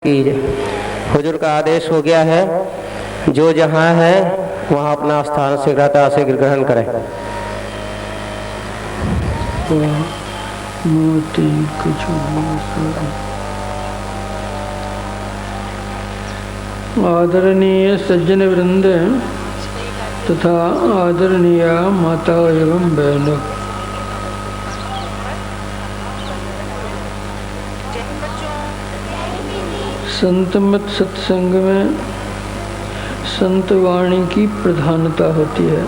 की हुजूर का आदेश हो गया है, जो जहाँ है वहाँ अपना स्थान शीघ्रता से ग्रहण करें। आदरणीय सज्जन वृंद तथा आदरणीय माता एवं बहनों, संतमत सत्संग में संत वाणी की प्रधानता होती है।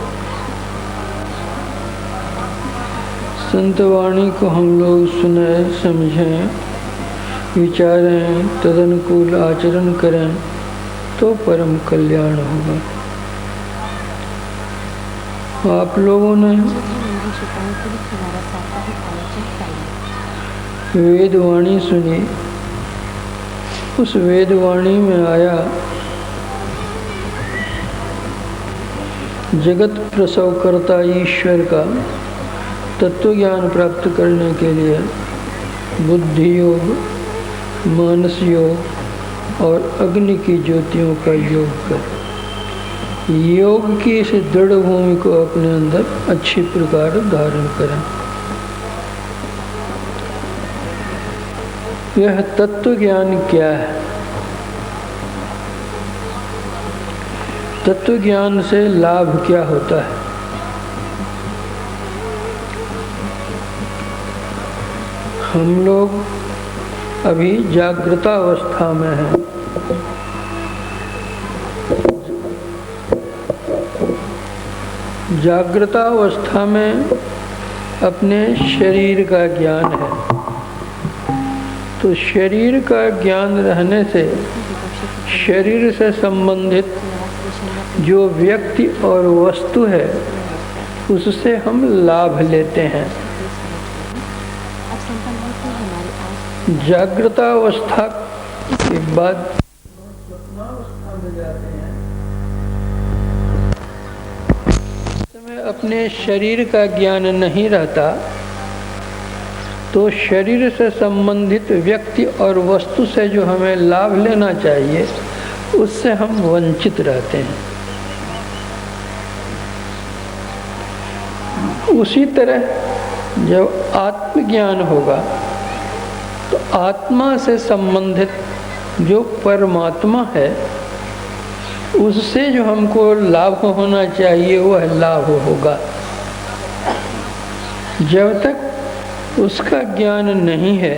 संत वाणी को हम लोग सुने, समझें, विचारें, तदनुकूल आचरण करें तो परम कल्याण होगा। आप लोगों ने वेदवाणी सुनी, उस वेदवाणी में आया जगत प्रसव करता ईश्वर का तत्व ज्ञान प्राप्त करने के लिए बुद्धि योग, मानस योग और अग्नि की ज्योतियों का योग कर योग की इस दृढ़ भूमि को अपने अंदर अच्छी प्रकार धारण करें। यह तत्व ज्ञान क्या है? तत्व ज्ञान से लाभ क्या होता है? हम लोग अभी जागृतावस्था में हैं। जागृतावस्था में अपने शरीर का ज्ञान है, तो शरीर का ज्ञान रहने से शरीर से संबंधित जो व्यक्ति और वस्तु है उससे हम लाभ लेते हैं। जागृतावस्था के बाद स्वप्नावस्था में जाते हैं, समय अपने शरीर का ज्ञान नहीं रहता तो शरीर से संबंधित व्यक्ति और वस्तु से जो हमें लाभ लेना चाहिए उससे हम वंचित रहते हैं। उसी तरह जब आत्मज्ञान होगा तो आत्मा से संबंधित जो परमात्मा है उससे जो हमको लाभ होना चाहिए वह लाभ होगा। जब तक उसका ज्ञान नहीं है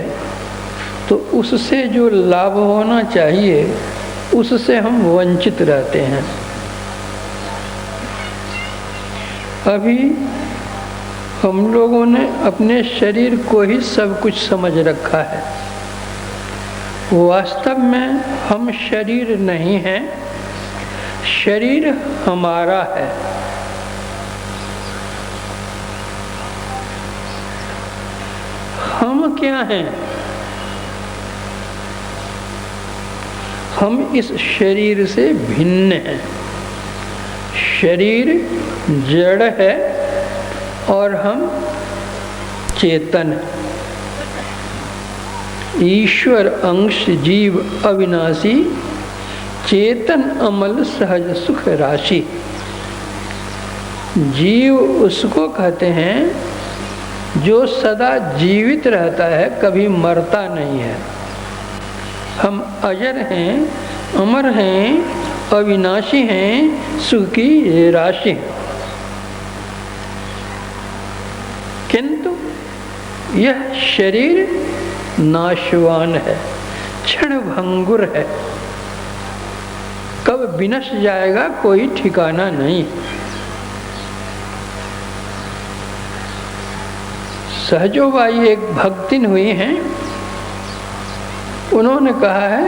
तो उससे जो लाभ होना चाहिए उससे हम वंचित रहते हैं। अभी हम लोगों ने अपने शरीर को ही सब कुछ समझ रखा है। वास्तव में हम शरीर नहीं हैं, शरीर हमारा है। हम क्या हैं? हम इस शरीर से भिन्न हैं। शरीर जड़ है और हम चेतन। ईश्वर अंश जीव अविनाशी, चेतन अमल सहज सुख राशि। जीव उसको कहते हैं जो सदा जीवित रहता है, कभी मरता नहीं है। हम अजर हैं, अमर हैं, अविनाशी हैं, सुख की राशि। किंतु यह शरीर नाशवान है, क्षण भंगुर है, कब विनश जाएगा कोई ठिकाना नहीं। सहजोबाई एक भक्तिन हुई हैं, उन्होंने कहा है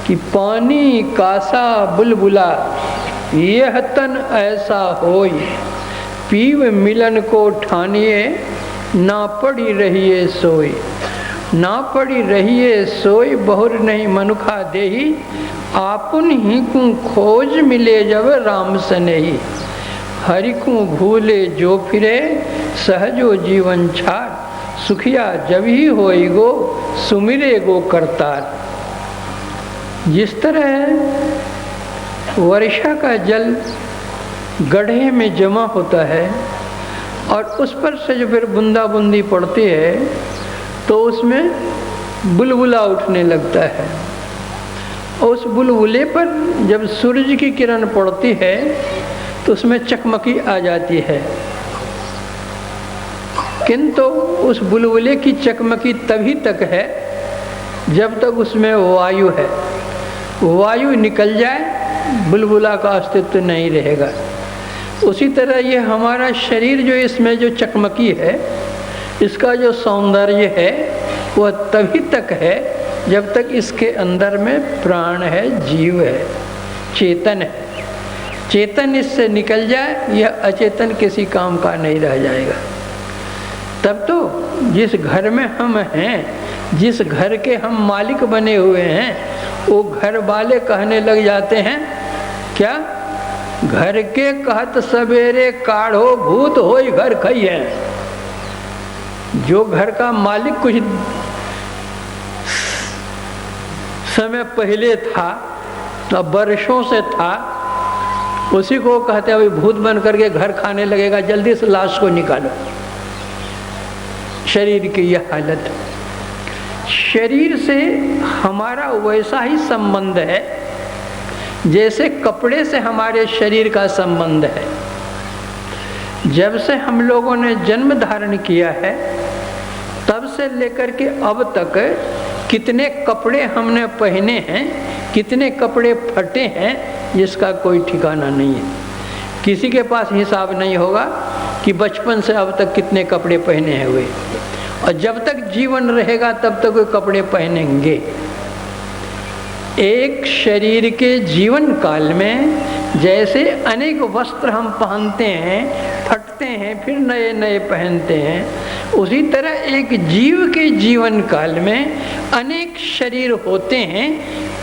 कि पानी कासा बुलबुला यह तन ऐसा होई, पीव मिलन को ठानिए ना पड़ी रहिए सोई। ना पड़ी रहिए सोई बहुर नहीं मनुखा देही, आपुन ही को खोज मिले जब राम सनेही। हरि को भूले जो फिरे सहजो जीवन छार, सुखिया जब ही होई गो सुमिरे गो करतार। जिस तरह वर्षा का जल गड्ढे में जमा होता है और उस पर से जो फिर बूंदा बूंदी पड़ती है तो उसमें बुलबुला उठने लगता है। उस बुलबुले पर जब सूरज की किरण पड़ती है तो उसमें चकमकी आ जाती है, किंतु उस बुलबुले की चकमकी तभी तक है जब तक उसमें वायु है। वायु निकल जाए बुलबुला का अस्तित्व नहीं रहेगा। उसी तरह ये हमारा शरीर जो इसमें जो चकमकी है, इसका जो सौंदर्य है वह तभी तक है जब तक इसके अंदर में प्राण है, जीव है, चेतन है। चेतन इससे निकल जाए यह अचेतन किसी काम का नहीं रह जाएगा। तब तो जिस घर में हम हैं, जिस घर के हम मालिक बने हुए हैं, वो घर वाले कहने लग जाते हैं क्या, घर के कहत सवेरे काढ़ो भूत होई घर खइए। जो घर का मालिक कुछ समय पहले था, अब वर्षों से था, उसी को कहते हैं भूत बन करके घर खाने लगेगा, जल्दी से लाश को निकालो। शरीर की यह हालत, शरीर से हमारा वैसा ही संबंध है जैसे कपड़े से हमारे शरीर का संबंध है। जब से हम लोगों ने जन्म धारण किया है तब से लेकर के अब तक कितने कपड़े हमने पहने हैं, कितने कपड़े फटे हैं, जिसका कोई ठिकाना नहीं है। किसी के पास हिसाब नहीं होगा कि बचपन से अब तक कितने कपड़े पहने हुए, और जब तक जीवन रहेगा तब तक वे कपड़े पहनेंगे। एक शरीर के जीवन काल में जैसे अनेक वस्त्र हम पहनते हैं, फटते हैं, फिर नए नए पहनते हैं, उसी तरह एक जीव के जीवन काल में अनेक शरीर होते हैं,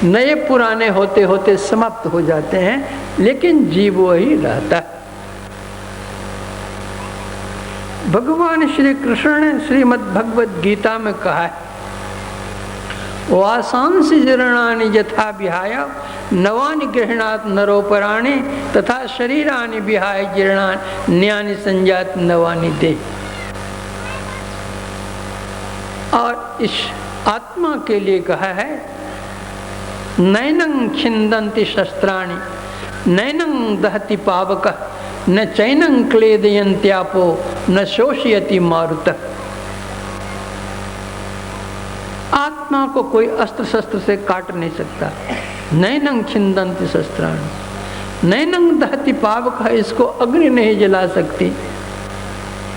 नए पुराने होते होते समाप्त हो जाते हैं, लेकिन जीव वही रहता है। भगवान श्री कृष्ण ने श्रीमद् भगवद गीता में कहा है, वासांसि जीर्णानि यथा विहाय नवानि गृह्णात् नरोपराणि तथा शरीरानि विहाय जीर्णानि न्यानि संजात नवानि देहि। और इस आत्मा के लिए कहा है, नैनं छिन्दन्ति शस्त्राणि नैनं दहति पावकः न चैनं क्लेदयन्त्यापो न शोषयति मारुतः। आत्मा को कोई अस्त्र शस्त्र से काट नहीं सकता। नैनं छिन्दन्ति शस्त्राणि, नैनं दहति पावकः, इसको अग्नि नहीं जला सकती।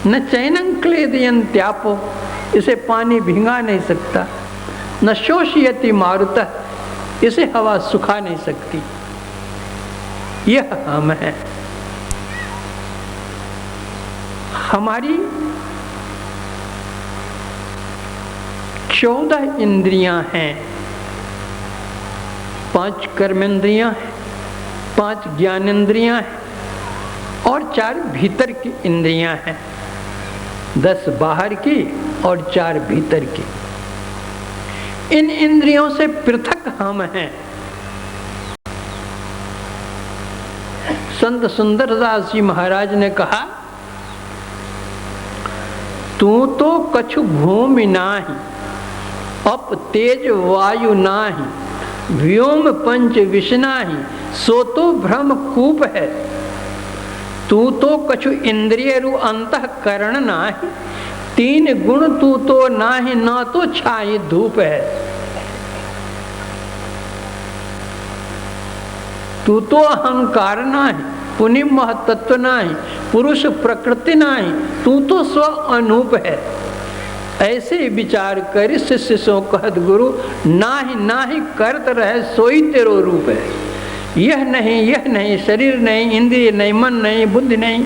न चैनं क्लेदयन्त्यापो, इसे पानी भिंगा नहीं सकता। न शोषयति मारुतः, इसे हवा सुखा नहीं सकती। यह हम है। हमारी 14 इंद्रियां हैं, 5 कर्मेंद्रियां हैं, 5 ज्ञानेंद्रियां हैं और 4 भीतर की इंद्रियां हैं। 10 बाहर की और 4 भीतर की। इन इंद्रियों से पृथक हम हैं। संत सुंदरदास जी महाराज ने कहा, तू तो कछु भूमि नाही, अप तेज वायु नाही, व्योम पंच विष नाही, सो तो भ्रम कूप है। तू तो कछु इंद्रिय रु अंतःकरण नाही, 3 गुण तू तो नाही, ना तो छाई धूप है। तू तो अहंकार नाही, पुनि महतत्व नाही, पुरुष प्रकृति नाही, तू तो स्व अनूप है। ऐसे विचार कर शिष्य सो कहत गुरु, नाही नाही करत रहे सोई तेरो रूप है। यह नहीं, शरीर नहीं, इंद्रिय नहीं, मन नहीं, बुद्धि नहीं,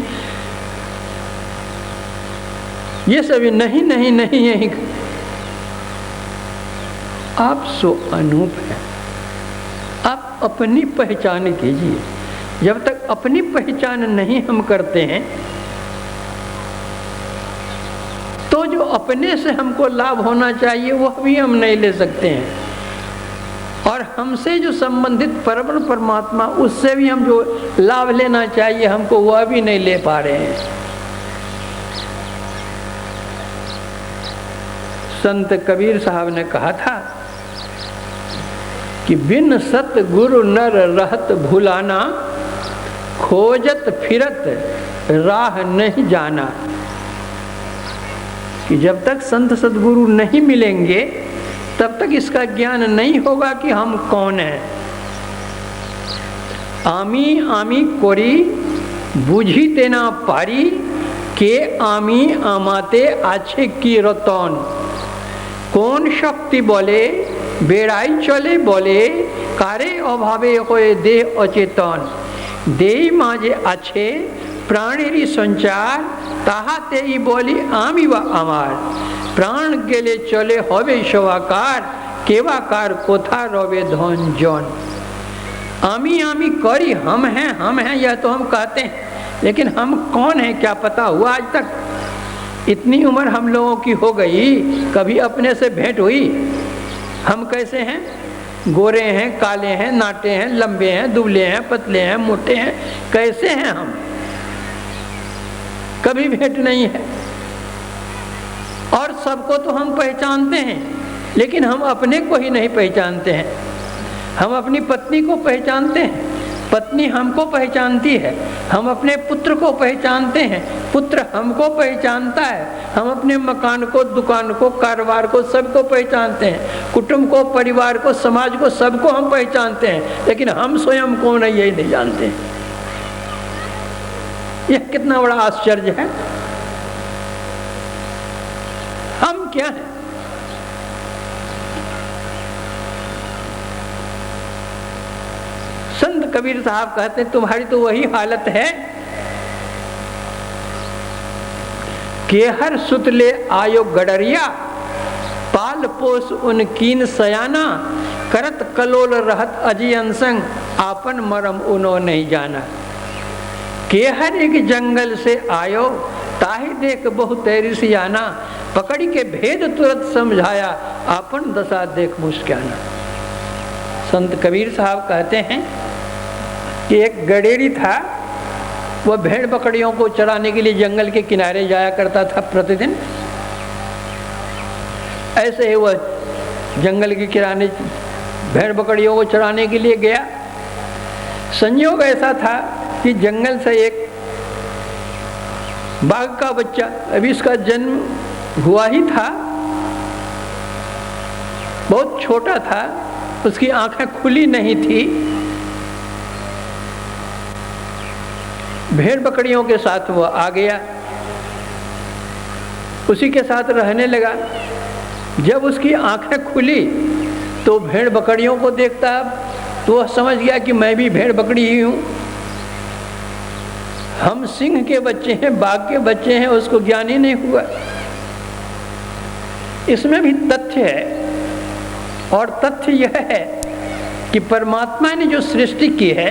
ये सभी नहीं नहीं नहीं यही। आप सो अनूप है। आप अपनी पहचान कीजिए। जब तक अपनी पहचान नहीं हम करते हैं तो जो अपने से हमको लाभ होना चाहिए वह भी हम नहीं ले सकते हैं। और हमसे जो संबंधित परम परमात्मा, उससे भी हम जो लाभ लेना चाहिए हमको, वह भी नहीं ले पा रहे हैं। संत कबीर साहब ने कहा था कि बिन सत गुरु नर रहत भुलाना, खोजत फिरत राह नहीं जाना। कि जब तक संत सदगुरु नहीं मिलेंगे तब तक इसका ज्ञान नहीं होगा कि हम कौन हैं। आमी आमी कोरी बुझीते ना पारी, के आमी आमाते आछे की रतन। कौन शक्ति बोले बेड़ाई चले बोले, कारे अभावे होए देह अचेतन। देई माजे आछे प्राणेरी संचार, ताहातेई बोली आमी व आमार। प्राण गेले चले होवे शवाकार, केवाकार कोथा रवे धन जन। आमी आमी करी हम हैं यह तो हम कहते हैं, लेकिन हम कौन हैं क्या पता हुआ आज तक? इतनी उम्र हम लोगों की हो गई, कभी अपने से भेंट हुई? हम कैसे हैं? गोरे हैं, काले हैं, नाटे हैं, लंबे हैं, दुबले हैं, पतले हैं, मोटे हैं, कैसे हैं हम? कभी भेंट नहीं है। और सबको तो हम पहचानते हैं, लेकिन हम अपने को ही नहीं पहचानते हैं। हम अपनी पत्नी को पहचानते हैं, पत्नी हमको पहचानती है। हम अपने पुत्र को पहचानते हैं, पुत्र हमको पहचानता है। हम अपने मकान को, दुकान को, कारोबार को, सबको पहचानते हैं। कुटुंब को, परिवार को, समाज को, सबको हम पहचानते हैं, लेकिन हम स्वयं कौन है यही नहीं जानते हैं। यह कितना बड़ा आश्चर्य है। हम क्या हैं? संत कबीर साहब कहते हैं तुम्हारी तो वही हालत है कि हर सुतले आयो गडरिया, पाल पोस उनकीन सयाना। करत कलोल रहत अजियन संग, आपन मरम उनो नहीं जाना। के हर एक जंगल से आयो, ताहि देख बहु तेरी सियाना। पकड़ी के भेद तुरंत समझाया, आपन दशा देख मुस्काना। संत कबीर साहब कहते हैं कि एक गडेरी था, वह भेड़ बकरियों को चराने के लिए जंगल के किनारे जाया करता था प्रतिदिन। ऐसे ही वह जंगल के किनारे भेड़ बकरियों को चराने के लिए गया। संयोग ऐसा था कि जंगल से एक बाघ का बच्चा, अभी इसका जन्म हुआ ही था, बहुत छोटा था, उसकी आंखें खुली नहीं थी। भेड़ बकरियों के साथ वो आ गया, उसी के साथ रहने लगा। जब उसकी आंखें खुली तो भेड़ बकरियों को देखता, तो वह समझ गया कि मैं भी भेड़ बकरी ही हूँ। हम सिंह के बच्चे हैं, बाघ के बच्चे हैं, उसको ज्ञान ही नहीं हुआ। इसमें भी तथ्य है, और तथ्य यह है कि परमात्मा ने जो सृष्टि की है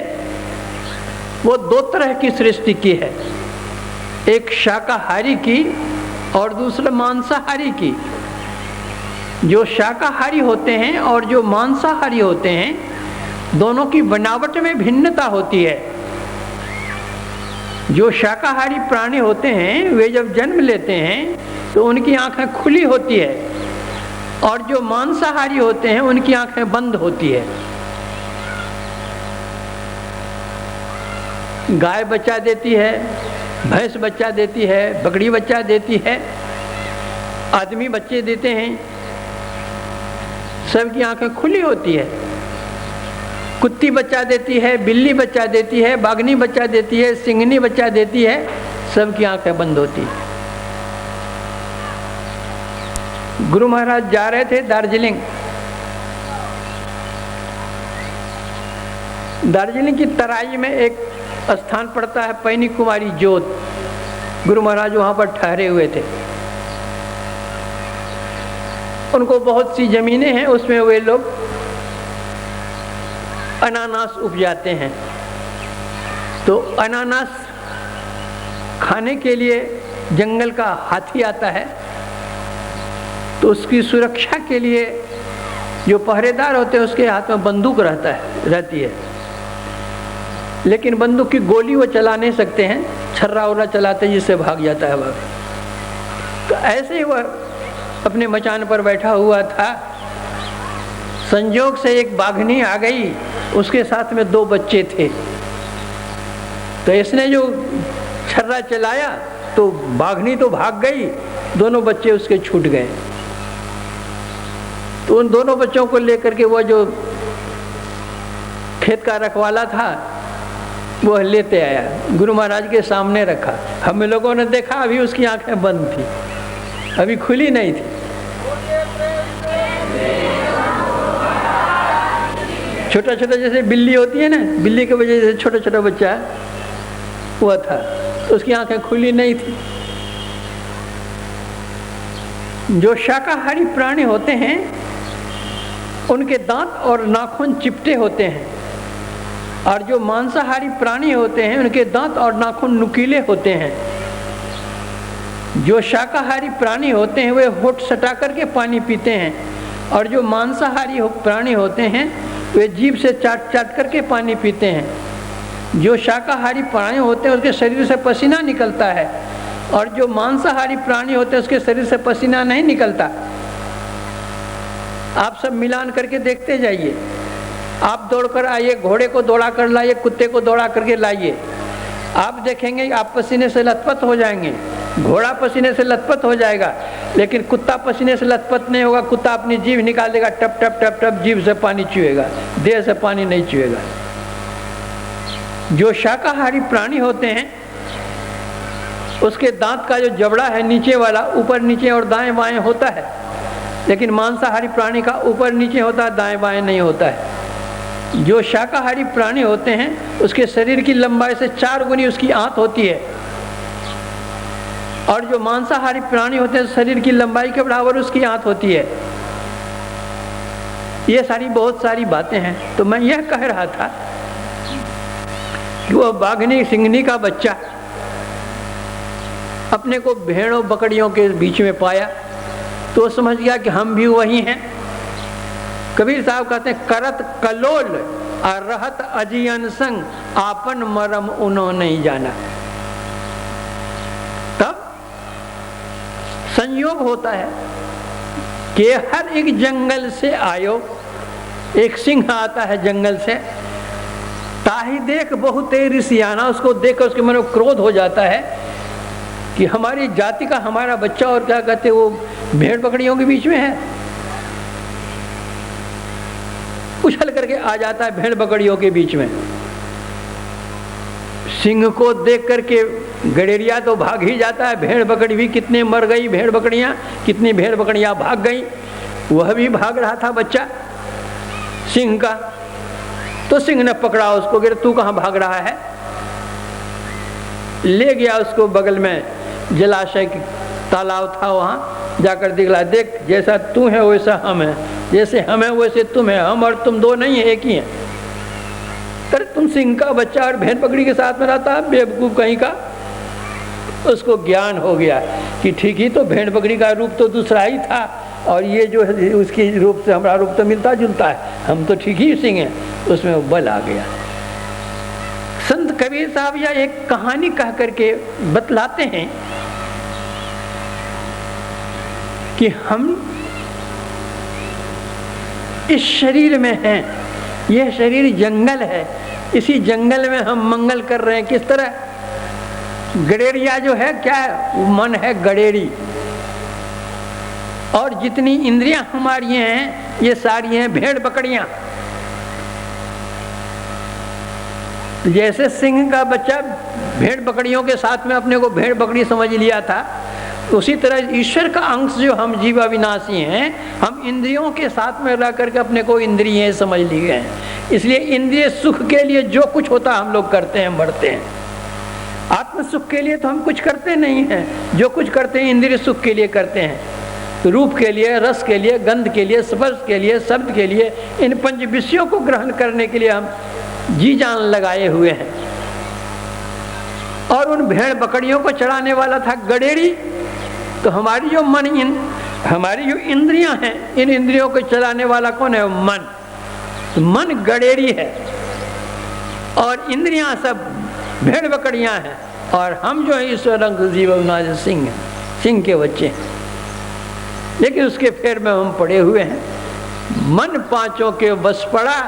वो दो तरह की सृष्टि की है, एक शाकाहारी की और दूसरा मांसाहारी की। जो शाकाहारी होते हैं और जो मांसाहारी होते हैं, दोनों की बनावट में भिन्नता होती है। जो शाकाहारी प्राणी होते हैं वे जब जन्म लेते हैं तो उनकी आंखें खुली होती है, और जो मांसाहारी होते हैं उनकी आंखें बंद होती है। गाय बच्चा देती है, भैंस बच्चा देती है, बकरी बच्चा देती है, आदमी बच्चे देते हैं, सबकी आंखें खुली होती है। कुत्ती बच्चा देती है, बिल्ली बच्चा देती है, बाघनी बच्चा देती है, सिंघनी बच्चा देती है, सबकी आंखें बंद होती है। गुरु महाराज जा रहे थे दार्जिलिंग। दार्जिलिंग की तराई में एक स्थान पड़ता है पैनी कुमारी जोत। गुरु महाराज वहां पर ठहरे हुए थे। उनको बहुत सी जमीनें हैं, उसमें वे लोग अनानास उपजाते हैं। तो अनानास खाने के लिए जंगल का हाथी आता है, तो उसकी सुरक्षा के लिए जो पहरेदार होते हैं उसके हाथ में बंदूक रहती है, लेकिन बंदूक की गोली वो चला नहीं सकते हैं, छर्रा उर्रा चलाते हैं जिससे भाग जाता है वह। तो ऐसे ही वह अपने मचान पर बैठा हुआ था, संजोग से एक बाघनी आ गई, उसके साथ में 2 बच्चे थे। तो इसने जो छर्रा चलाया तो बाघनी तो भाग गई, दोनों बच्चे उसके छूट गए। तो उन दोनों बच्चों को लेकर के वह जो खेत का रखवाला था वह लेते आया, गुरु महाराज के सामने रखा। हम लोगों ने देखा अभी उसकी आंखें बंद थी, अभी खुली नहीं थी। छोटा छोटा जैसे बिल्ली होती है ना, बिल्ली के वजह से छोटा छोटा बच्चा हुआ था, तो उसकी आंखें खुली नहीं थी। जो शाकाहारी प्राणी होते हैं उनके दांत और नाखून चिपटे होते हैं, और जो मांसाहारी प्राणी होते हैं उनके दांत और नाखून नुकीले होते हैं। जो शाकाहारी प्राणी होते हैं वे होठ सटा करके पानी पीते हैं, और जो मांसाहारी प्राणी होते हैं वे जीभ से चाट चाट करके पानी पीते हैं। जो शाकाहारी प्राणी होते हैं उसके शरीर से पसीना निकलता है, और जो मांसाहारी प्राणी होते हैं उसके शरीर से पसीना नहीं निकलता। आप सब मिलान करके देखते जाइए। आप दौड़कर आइए, घोड़े को दौड़ा कर लाइए, कुत्ते को दौड़ा करके लाइए, आप देखेंगे आप पसीने से लथपथ हो जाएंगे। घोड़ा पसीने से लथपथ हो जाएगा, लेकिन कुत्ता पसीने से लथपथ नहीं होगा। कुत्ता अपनी जीभ निकाल देगा, टप टप टप टप जीभ से पानी चुएगा, देह से पानी नहीं चुएगा। जो शाकाहारी प्राणी होते हैं उसके दांत का जो जबड़ा है नीचे वाला, ऊपर नीचे और दाएं बाएं होता है, लेकिन मांसाहारी प्राणी का ऊपर नीचे होता है, दाएं बाएं नहीं होता है। जो शाकाहारी प्राणी होते हैं उसके शरीर की लंबाई से 4 गुनी उसकी आंत होती है, और जो मांसाहारी प्राणी होते हैं शरीर की लंबाई के बराबर उसकी आंत होती है। ये सारी बहुत सारी बातें हैं। तो मैं यह कह रहा था कि वह बाघनी सिंघनी का बच्चा अपने को भेड़ों बकरियों के बीच में पाया तो समझ गया कि हम भी वही हैं। कबीर साहब कहते हैं, करत कलोल और रहत अजियन संग, आपन मरम उन्होंने नहीं जाना। तब संयोग होता है कि हर एक जंगल से आयो, एक सिंह आता है जंगल से, ताही देख बहुत ऋषियाना, उसको देख उसके मन में क्रोध हो जाता है कि हमारी जाति का हमारा बच्चा, और क्या कहते वो भेड़ बकरियों के बीच में है। उछल करके आ जाता है भेड़ बकरियों के बीच में। सिंह को देख करके गडेरिया तो भाग ही जाता है, भेड़ बकरी भी कितने मर गई, भेड़ बकरियां कितनी भेड़ बकरियां भाग गई। वह भी भाग रहा था बच्चा सिंह का, तो सिंह ने पकड़ा उसको, कि तू कहाँ भाग रहा है। ले गया उसको बगल में जलाशय की तालाब था, वहाँ जाकर दिखला, देख जैसा तू है वैसा हम है, जैसे हम है वैसे तुम है, हम और तुम दो नहीं है, एक ही है। अरे तुम सिंह का बच्चा और भेड़ बकरी के साथ में रहता है, बेवकूफ कहीं का। उसको ज्ञान हो गया कि ठीक ही तो, भेड़ बकरी का रूप तो दूसरा ही था, और ये जो है उसके रूप से हमारा रूप तो मिलता जुलता है, हम तो ठीक ही सिंह हैं। उसमें वो बल आ गया। संत कबीर साहब यह एक कहानी कह करके बतलाते हैं कि हम इस शरीर में हैं, यह शरीर जंगल है, इसी जंगल में हम मंगल कर रहे हैं। किस तरह? गडेरिया जो है क्या है? मन है गडेरी, और जितनी इंद्रियां हमारी हैं ये सारी हैं भेड़ बकरियां। जैसे सिंह का बच्चा भेड़ बकरियों के साथ में अपने को भेड़ बकरी समझ लिया था, उसी तरह ईश्वर का अंश जो हम जीव अविनाशी हैं, हम इंद्रियों के साथ में रह करके अपने को इंद्रिय समझ लिए हैं। इसलिए इंद्रिय सुख के लिए जो कुछ होता हम लोग करते हैं, बढ़ते हैं। आत्म सुख के लिए तो हम कुछ करते नहीं हैं, जो कुछ करते हैं इंद्रिय सुख के लिए करते हैं। रूप के लिए, रस के लिए, गंध के लिए, स्पर्श के लिए, शब्द के लिए, इन 5 विषयों को ग्रहण करने के लिए हम जी जान लगाए हुए हैं। और उन भेड़ बकरियों को चढ़ाने वाला था गडेरी। तो हमारी जो मन इन हमारी जो इंद्रियां हैं, इन इंद्रियों को चलाने वाला कौन है? मन। मन गडेरी है और इंद्रियां सब भेड़ बकरियां हैं, और हम जो है ईश्वर अंक जीवनाज सिंह हैं, सिंह के बच्चे हैं। लेकिन उसके फेर में हम पड़े हुए हैं। मन पांचों के बस पड़ा,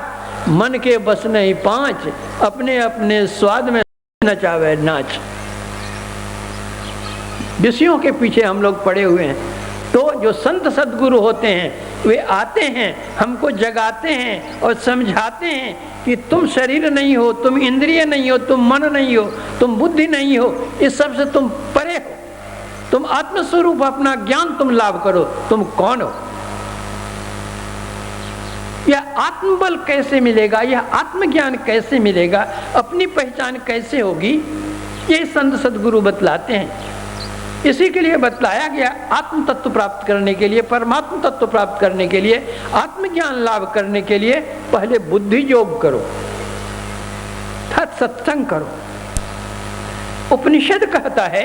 मन के बस नहीं पांच, अपने अपने स्वाद में नचावे नाच। विषयों के पीछे हम लोग पड़े हुए हैं। तो जो संत सद्गुरु होते हैं वे आते हैं, हमको जगाते हैं और समझाते हैं कि तुम शरीर नहीं हो, तुम इंद्रिय नहीं हो, तुम मन नहीं हो, तुम बुद्धि नहीं हो, इस सब से तुम परे हो। तुम आत्मस्वरूप अपना ज्ञान तुम लाभ करो। तुम कौन हो? यह आत्मबल कैसे मिलेगा? यह आत्मज्ञान कैसे मिलेगा? अपनी पहचान कैसे होगी? ये संत सद्गुरु बतलाते हैं। इसी के लिए बतलाया गया, आत्म तत्व प्राप्त करने के लिए, परमात्म तत्व प्राप्त करने के लिए, आत्मज्ञान लाभ करने के लिए पहले बुद्धि योग करो, सत्संग करो। उपनिषद कहता है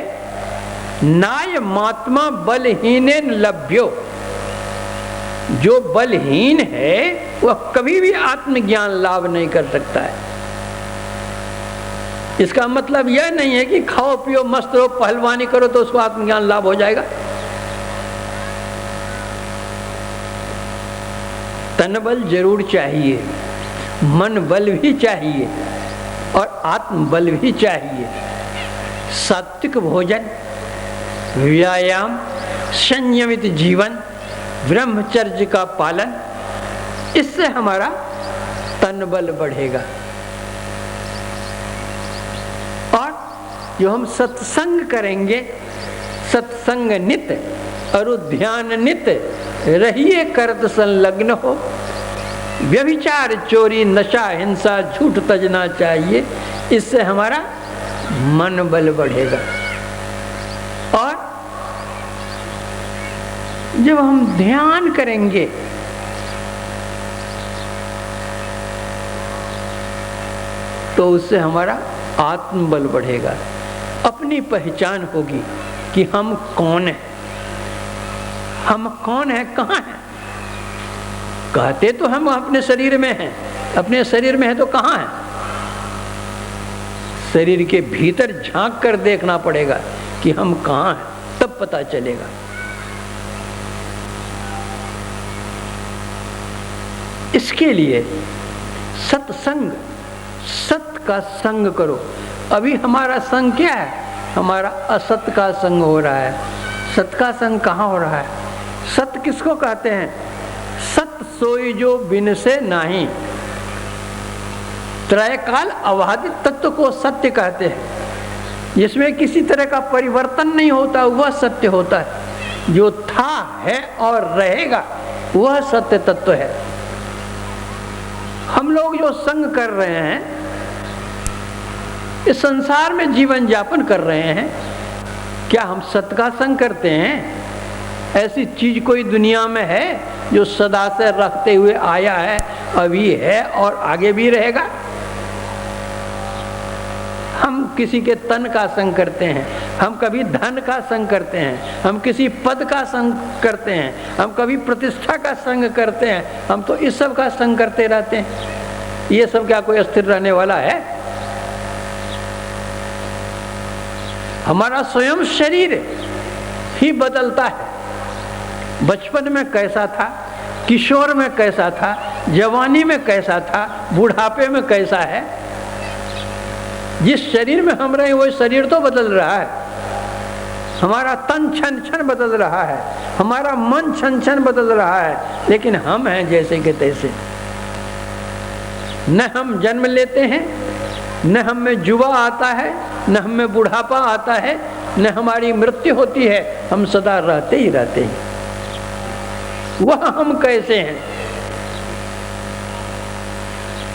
नाय मात्मा बलहीनेन लभ्यो। जो बलहीन है वह कभी भी आत्मज्ञान लाभ नहीं कर सकता है। इसका मतलब यह नहीं है कि खाओ पियो मस्त रहो पहलवानी करो तो उसको आत्मज्ञान लाभ हो जाएगा। तन बल जरूर चाहिए, मन बल भी चाहिए और आत्म बल भी चाहिए। सात्विक भोजन, व्यायाम, संयमित जीवन, ब्रह्मचर्य का पालन, इससे हमारा तन बल बढ़ेगा। और जो हम सत्संग करेंगे, सत्संग नित अरुध्यान नित रहिए करत संलग्न हो। व्यभिचार चोरी नशा हिंसा झूठ तजना चाहिए, इससे हमारा मन बल बढ़ेगा। और जब हम ध्यान करेंगे तो उससे हमारा आत्मबल बढ़ेगा। अपनी पहचान होगी कि हम कौन हैं, हम कौन हैं, कहाँ हैं। कहते तो हम अपने शरीर में हैं, अपने शरीर में है तो कहाँ हैं? शरीर के भीतर झांक कर देखना पड़ेगा कि हम कहाँ हैं, तब पता चलेगा। इसके लिए सत्संग, सत का संग करो। अभी हमारा संग क्या है? हमारा असत का संग हो रहा है। सत का संग कहाँ हो रहा है? सत किसको कहते हैं? सत सोई जो बिन से नाही। त्रयकाल अबाधित तत्व को सत्य कहते हैं, जिसमें किसी तरह का परिवर्तन नहीं होता, वह सत्य होता है। जो था, है और रहेगा वह सत्य तत्व है। हम लोग जो संग कर रहे हैं, इस संसार में जीवन यापन कर रहे हैं, क्या हम सत का संग करते हैं? ऐसी चीज कोई दुनिया में है जो सदा से रखते हुए आया है, अभी है और आगे भी रहेगा? हम किसी के तन का संग करते हैं, हम कभी धन का संग करते हैं, हम किसी पद का संग करते हैं, हम कभी प्रतिष्ठा का संग करते हैं। हम तो इस सब का संग करते रहते हैं। ये सब क्या कोई अस्थिर रहने वाला है? हमारा स्वयं शरीर ही बदलता है। बचपन में कैसा था, किशोर में कैसा था, जवानी में कैसा था, बुढ़ापे में कैसा है। जिस शरीर में हम रहे वो शरीर तो बदल रहा है, हमारा तन क्षण क्षण बदल रहा है, हमारा मन क्षण क्षण बदल रहा है, लेकिन हम हैं जैसे के तैसे। न हम जन्म लेते हैं, न हम में जुआ आता है, न हम में बुढ़ापा आता है, न हमारी मृत्यु होती है। हम सदा रहते ही रहते हैं। वह हम कैसे हैं?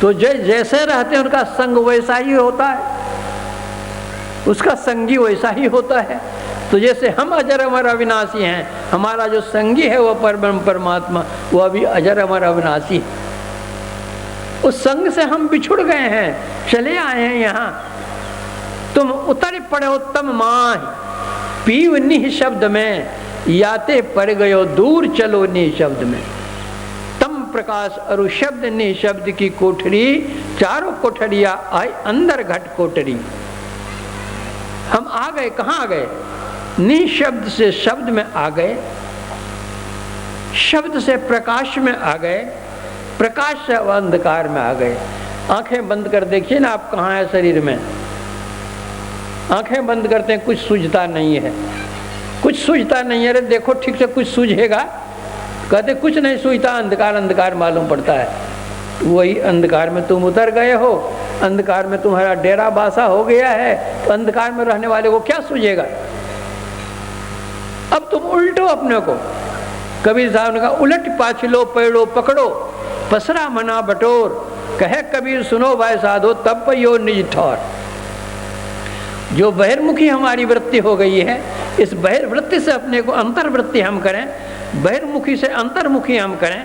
तो जैसे रहते हैं उनका संग वैसा ही होता है, उसका संगी वैसा ही होता है। तो जैसे हम अजर अमर अविनाशी हैं, हमारा जो संगी है वह परब्रह्म परमात्मा, वह भी अजर अमर अविनाशी है। उस संग से हम बिछुड़ गए हैं, चले आए हैं यहाँ। तुम उतर पड़े उत्तम माह, पीव निह शब्द में याते पर गयो दूर चलो निशब्द में। तम प्रकाश अरु शब्द निशब्द की कोठरी, चारों कोठरिया आई अंदर घट कोठरी। हम आ गए, कहाँ आ गए? निशब्द से शब्द में आ गए, शब्द से प्रकाश में आ गए, प्रकाश से अंधकार में आ गए। आंखें बंद कर देखिए ना आप कहाँ है शरीर में। आंखें बंद करते हैं, कुछ सूझता नहीं है, कुछ सूझता नहीं है। अरे देखो ठीक से कुछ सूझेगा, कहते कुछ नहीं सूझता, अंधकार अंधकार मालूम पड़ता है। वही अंधकार में तुम उतर गए हो, अंधकार में तुम्हारा डेरा बासा हो गया है, तो अंधकार में रहने वाले को क्या सूझेगा? अब तुम उल्टो अपने को। कबीर साहब ने कहा उलट पाछलो पैड़ो पकड़ो, पसरा मना बटोर, कहे कबीर सुनो भाई साधो तब पयो निज ठौर। जो बहिर्मुखी हमारी वृत्ति हो गई है, इस बहिर्वृत्ति से अपने को अंतर्वृत्ति हम करें, बहिर्मुखी से अंतर्मुखी हम करें।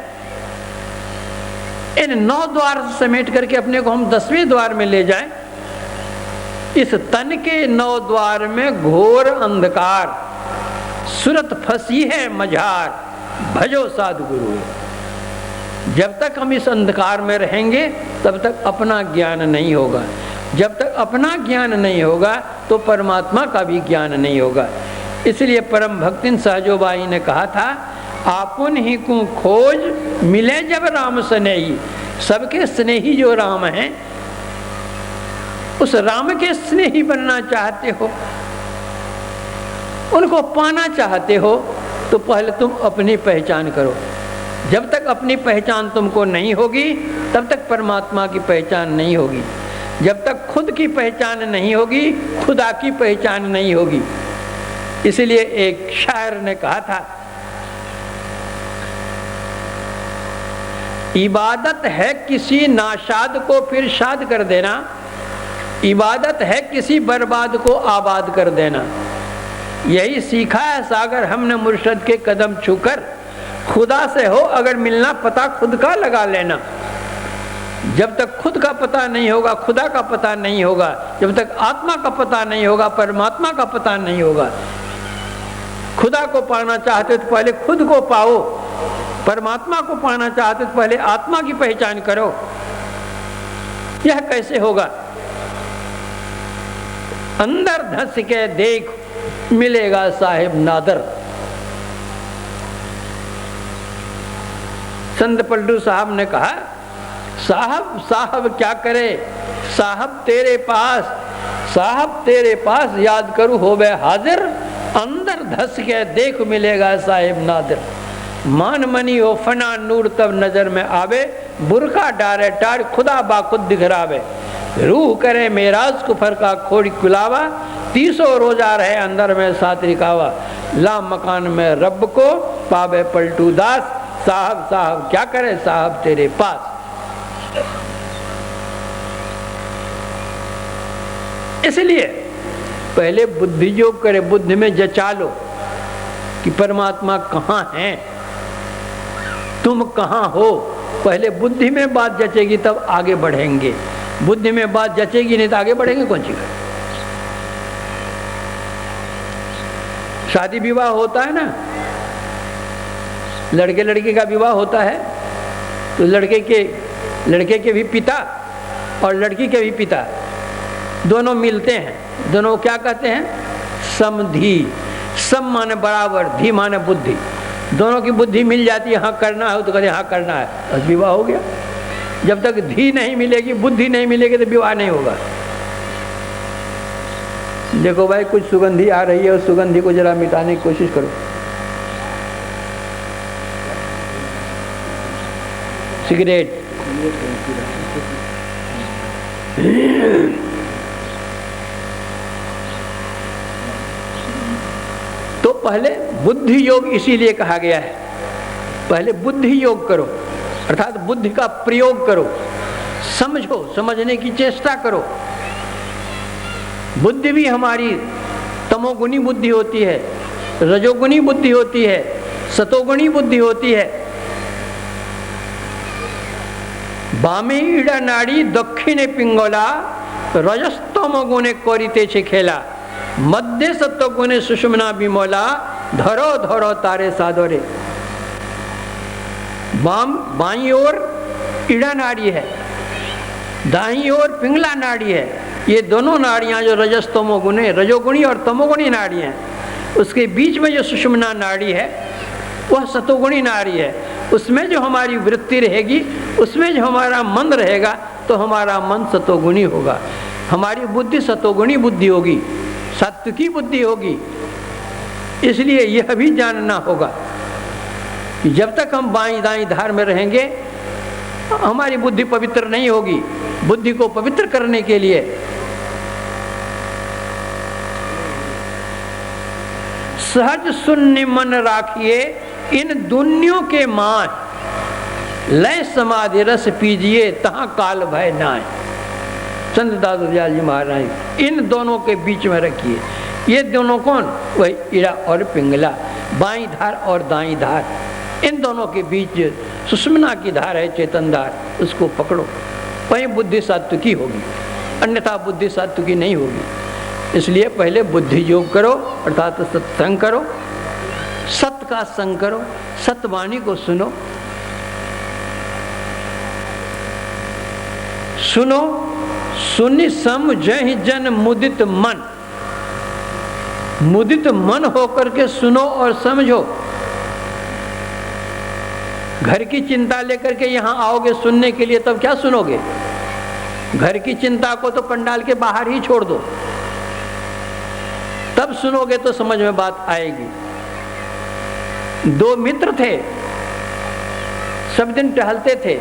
इन 9 द्वार समेट करके अपने को हम 10वें द्वार में ले जाएं। इस तन के 9 द्वार में घोर अंधकार, सुरत फंसी है मझार, भजो साधु गुरु। जब तक हम इस अंधकार में रहेंगे तब तक अपना ज्ञान नहीं होगा। जब तक अपना ज्ञान नहीं होगा तो परमात्मा का भी ज्ञान नहीं होगा। इसलिए परम भक्तिन सहजोबाई ने कहा था, आपुन ही को खोज मिले जब राम स्नेही। सबके स्नेही जो राम हैं, उस राम के स्नेही बनना चाहते हो, उनको पाना चाहते हो, तो पहले तुम अपनी पहचान करो। जब तक अपनी पहचान तुमको नहीं होगी तब तक परमात्मा की पहचान नहीं होगी। जब तक खुद की पहचान नहीं होगी, खुदा की पहचान नहीं होगी। इसलिए एक शायर ने कहा था, इबादत है किसी नाशाद को फिर शाद कर देना, इबादत है किसी बर्बाद को आबाद कर देना। यही सीखा है सागर हमने मुर्शद के कदम छूकर, खुदा से हो अगर मिलना पता खुद का लगा लेना। जब तक खुद का पता नहीं होगा, खुदा का पता नहीं होगा, जब तक आत्मा का पता नहीं होगा, परमात्मा का पता नहीं होगा। खुदा को पाना चाहते तो पहले खुद को पाओ, परमात्मा को पाना चाहते तो पहले आत्मा की पहचान करो। यह कैसे होगा? अंदर धंस के देख मिलेगा साहिब नादर। संत पलटू साहब ने कहा, साहब साहब क्या करे, साहब तेरे पास, साहब तेरे पास याद करूं होवे हाजिर, अंदर धस के देख मिलेगा साहिब नादिर। मान मनी हो फना नूर तब नजर में आवे, बुरका डारे टार खुदा बाखुद दिखरावे। रूह करे मेराज कुफर का खोड़ी कुलावा, 300 रोजा रहे अंदर में सात्रिकावा। ला मकान में रब को पावे पलटू दास, साहब साहब क्या करे साहब तेरे पास। इसलिए पहले बुद्धि योग करे, बुद्धि में जचा लो कि परमात्मा कहाँ है, तुम कहाँ हो। पहले बुद्धि में बात जचेगी तब आगे बढ़ेंगे, बुद्धि में बात जचेगी नहीं तो आगे बढ़ेंगे कौन सी। शादी विवाह होता है ना, लड़के लड़की का विवाह होता है तो लड़के के भी पिता और लड़की के भी पिता दोनों मिलते हैं, दोनों क्या कहते हैं, समधि। सम माने बराबर, धी माने बुद्धि। दोनों की बुद्धि मिल जाती है, हाँ करना है तो कहते हाँ करना है, बस विवाह हो गया। जब तक धी नहीं मिलेगी, बुद्धि नहीं मिलेगी तो विवाह नहीं होगा। देखो भाई कुछ सुगंधी आ रही है, उस सुगंधी को जरा मिटाने की कोशिश करो। सिगरेट तो पहले बुद्धि योग इसीलिए कहा गया है, पहले बुद्धि योग करो, अर्थात बुद्धि का प्रयोग करो, समझो, समझने की चेष्टा करो। बुद्धि भी हमारी तमोगुणी बुद्धि होती है, रजोगुणी बुद्धि होती है, सतोगुणी बुद्धि होती है। बामे इड़ा नाड़ी दक्षिणे पिंगला, रजस्तम गुणे करितेछे खेला, मध्य सत्व गुणे सुषुम्ना विमला, धरो धरो तारे सादोरे। बाईं ओर ईड़ा नाड़ी है, दाईं ओर पिंगला नाड़ी है। ये दोनों नाड़ियां जो रजस तमोगुणी, रजोगुणी और तमोगुणी नाड़ियां, उसके बीच में जो सुषुम्ना नाड़ी है वह सतोगुणी नाड़ी है। उसमें जो हमारी वृत्ति रहेगी, उसमें जो हमारा मन रहेगा, तो हमारा मन सतोगुणी होगा, हमारी बुद्धि सतोगुणी बुद्धि होगी, सात्विकी बुद्धि होगी। इसलिए यह भी जानना होगा कि जब तक हम बाईं दाईं धार में रहेंगे हमारी बुद्धि पवित्र नहीं होगी। बुद्धि को पवित्र करने के लिए सहज शून्य मन राखिए, इन दुनियों के मान, लय समाधि रस पीजिए, तहां काल भय नाय। संत दादू दयाल जी महाराज इन दोनों के बीच में रखिए। ये दोनों कौन? वही ईड़ा और पिंगला, बाईं धार और दाईं धार, इन दोनों के बीच सुषुम्ना की धार है, चेतन धार, उसको पकड़ो, वहीं बुद्धि सात्विकी होगी, अन्यथा बुद्धि सात्विकी नहीं होगी। इसलिए पहले बुद्धि योग करो, अर्थात सत्संग करो, सत्य का संग करो, सत्यवाणी को सुनो, सुनो सुनि समझहि जन मुदित मन। मुदित मन होकर के सुनो और समझो। घर की चिंता लेकर के यहाँ आओगे सुनने के लिए, तब क्या सुनोगे? घर की चिंता को तो पंडाल के बाहर ही छोड़ दो, तब सुनोगे तो समझ में बात आएगी। दो मित्र थे, सब दिन टहलते थे।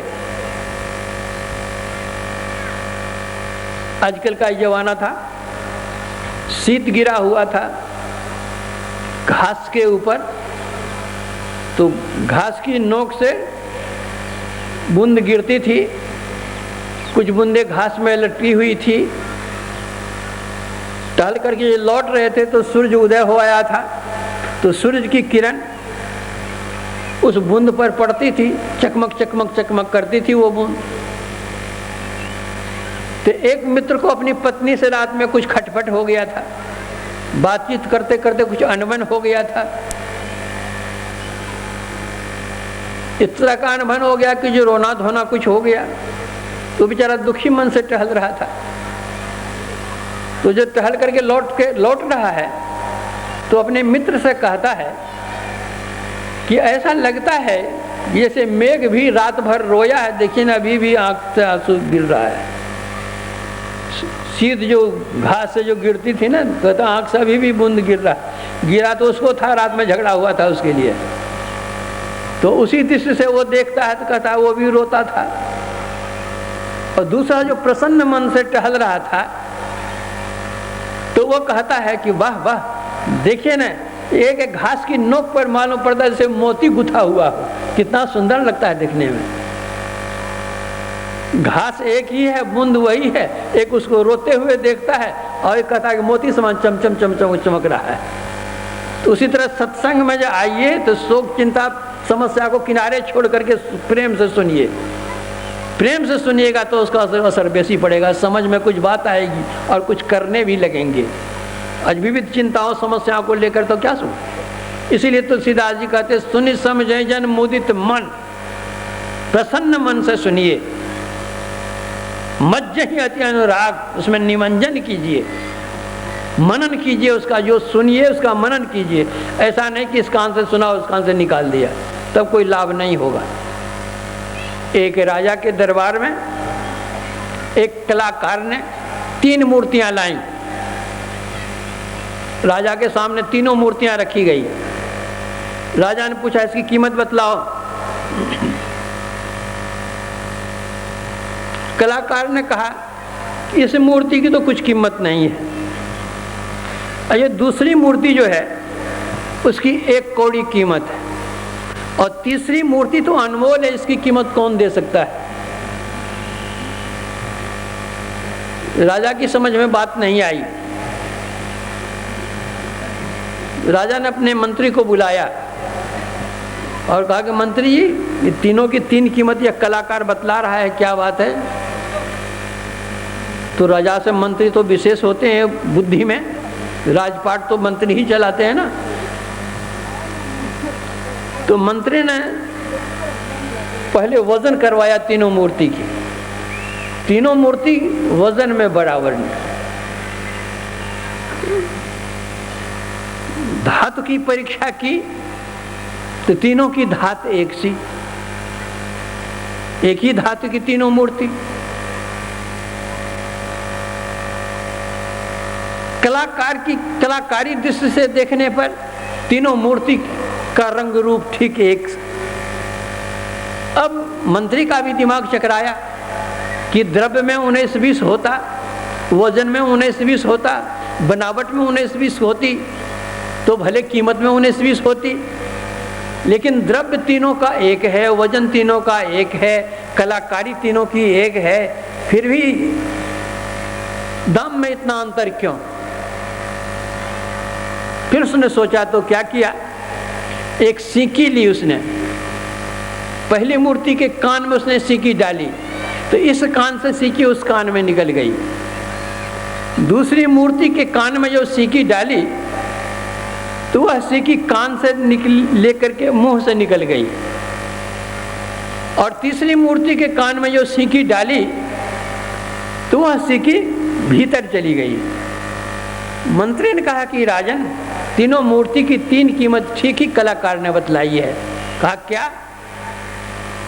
आजकल का जमाना था, शीत गिरा हुआ था घास के ऊपर, तो घास की नोक से बूंद गिरती थी, कुछ बूंदे घास में लटकी हुई थी। टहल करके लौट रहे थे तो सूरज उदय हो आया था, तो सूरज की किरण उस बूंद पर पड़ती थी, चकमक चकमक चकमक करती थी वो बूंद। तो एक मित्र को अपनी पत्नी से रात में कुछ खटपट हो गया था, बातचीत करते करते कुछ अनबन हो गया था। इस तरह का अनबन हो गया कि जो रोना धोना कुछ हो गया, तो बेचारा दुखी मन से टहल रहा था। तो जो टहल करके लौट रहा है, तो अपने मित्र से कहता है कि ऐसा लगता है जैसे मेघ भी रात भर रोया है, देखिए ना अभी भी आंख से आंसू गिर रहा है। शीत जो घास से जो गिरती थी ना, कहता आंख से अभी भी बूंद गिरा तो उसको था, रात में झगड़ा हुआ था उसके लिए। तो उसी दृष्टि से वो देखता है तो कहता है वो भी रोता था। और दूसरा जो प्रसन्न मन से टहल रहा था, तो वो कहता है कि वाह वाह, देखिए ना एक एक घास की नोक पर मालूम पड़ता है जैसे मोती गुथा हुआ हो, कितना सुंदर लगता है दिखने में। घास एक ही है, बूंद वही है, एक उसको रोते हुए देखता है और एक कहता है कि मोती समान चमचम चमचम चमक रहा है। तो उसी तरह सत्संग में जो आइए तो शोक चिंता समस्या को किनारे छोड़ करके प्रेम से सुनिए। प्रेम से सुनिएगा तो उसका असर बेसी पड़ेगा, समझ में कुछ बात आएगी और कुछ करने भी लगेंगे। आज विविध चिंताओं समस्याओं को लेकर तो क्या सुन। इसीलिए तुलसीदास जी कहते सुनि समझे जन मुदित मन, प्रसन्न मन से सुनिए। मज्जहि अति अनुराग, उसमें निमंजन कीजिए, मनन कीजिए, उसका जो सुनिए उसका मनन कीजिए। ऐसा नहीं कि इस कान से सुना उस कान से निकाल दिया, तब कोई लाभ नहीं होगा। एक राजा के दरबार में एक कलाकार ने 3 मूर्तियां लाई। राजा के सामने तीनों मूर्तियां रखी गई। राजा ने पूछा इसकी कीमत बतलाओ। कलाकार ने कहा कि इस मूर्ति की तो कुछ कीमत नहीं है, और ये दूसरी मूर्ति जो है उसकी 1 कौड़ी कीमत है, और तीसरी मूर्ति तो अनमोल है, इसकी कीमत कौन दे सकता है। राजा की समझ में बात नहीं आई। राजा ने अपने मंत्री को बुलाया और कहा कि मंत्री जी, ये तीनों की 3 कीमत यह कलाकार बतला रहा है, क्या बात है। तो राजा से मंत्री तो विशेष होते हैं बुद्धि में, राजपाट तो मंत्री ही चलाते हैं ना। तो मंत्री ने पहले वजन करवाया तीनों मूर्ति की। तीनों मूर्ति वजन में बराबर नहीं। धातु की परीक्षा की तो तीनों की धातु एक सी, एक ही धातु की तीनों मूर्ति। कलाकार की कलाकारी दृष्टि से देखने पर तीनों मूर्ति का रंग रूप ठीक एक। अब मंत्री का भी दिमाग चकराया कि द्रव्य में 19-20 होता, वजन में 19-20 होता, बनावट में 19-20 होती तो भले कीमत में 19-20 होती, लेकिन द्रव्य तीनों का एक है, वजन तीनों का एक है, कलाकारी तीनों की एक है, फिर भी दाम में इतना अंतर क्यों? फिर उसने सोचा तो क्या किया, एक सीकी ली उसने, पहली मूर्ति के कान में उसने सीकी डाली तो इस कान से सीकी उस कान में निकल गई। दूसरी मूर्ति के कान में जो सीकी डाली तो वह सीकी कान से लेकर के मुंह से निकल गई, और तीसरी मूर्ति के कान में जो सीकी डाली तो वह सीकी भीतर चली गई। मंत्री ने कहा कि राजन, तीनों मूर्ति की तीन कीमत ठीक ही कलाकार ने बतलाई है। कहा क्या?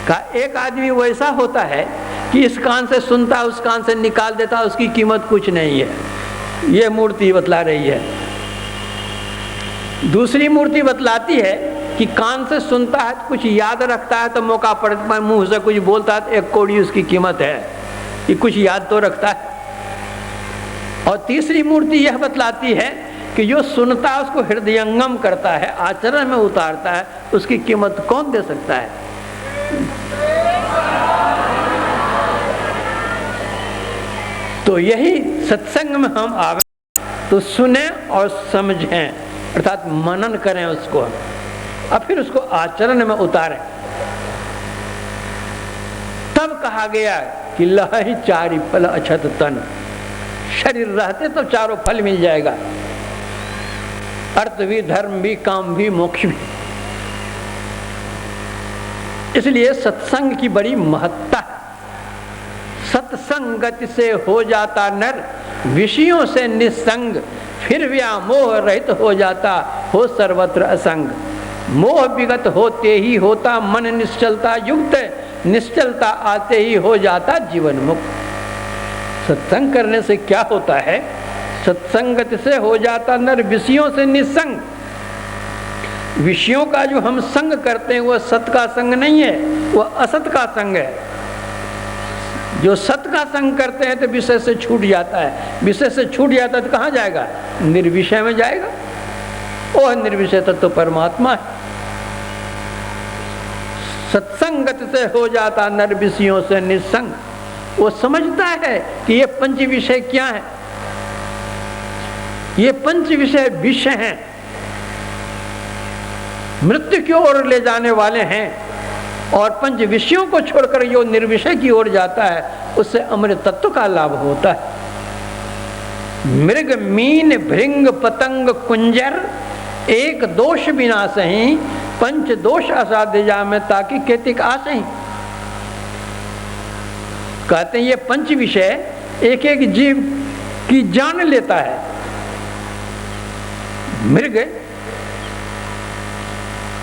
कहा एक आदमी वैसा होता है कि इस कान से सुनता उस कान से निकाल देता, उसकी कीमत कुछ नहीं है। यह मूर्ति बतला रही है। दूसरी मूर्ति बतलाती है कि कान से सुनता है तो कुछ याद रखता है, तो मौका पड़ता है मुंह से कुछ बोलता है तो 1 कौड़ी उसकी कीमत है, कि कुछ याद तो रखता है। और तीसरी मूर्ति यह बतलाती है कि जो सुनता है उसको हृदयंगम करता है, आचरण में उतारता है, उसकी कीमत कौन दे सकता है? तो यही सत्संग में हम आवे तो सुने और समझें, अर्थात मनन करें उसको, और फिर उसको आचरण में उतारें। तब कहा गया कि लहि चारि फल अछत तन, शरीर रहते तो चारों फल मिल जाएगा, अर्थ भी, धर्म भी, काम भी, मोक्ष भी। इसलिए सत्संग की बड़ी महत्ता है। सत्संगति से हो जाता नर विषयों से निस्संग, फिर व्यामोह रहित हो जाता हो सर्वत्र असंग। मोह विगत होते ही होता मन निश्चलता युक्त, निश्चलता आते ही हो जाता जीवन मुक्त। सत्संग करने से क्या होता है? सत्संगति से हो जाता नर विषयों से निस्संग। विषयों का जो हम संग करते हैं वह सत का संग नहीं है, वह असत का संग है। जो सत का संग करते हैं तो विषय से छूट जाता है, विषय से छूट जाता है तो कहाँ जाएगा? निर्विषय में जाएगा। वह निर्विषय तत्व तो परमात्मा है। सत्संगत से हो जाता नर विषयों से निस्संग। वो समझता है कि ये पंच विषय क्या है, ये पंच विषय विषय हैं, मृत्यु की ओर ले जाने वाले हैं, और पंच विषयों को छोड़कर जो निर्विषय की ओर जाता है उससे अमृत तत्व का लाभ होता है। मृग मीन भृंग पतंग कुंजर, एक दोष बिना सही, पंच दोष असाध्य जामे ताकि केतिक आसही। कहते हैं ये पंच विषय एक एक जीव की जान लेता है। मृग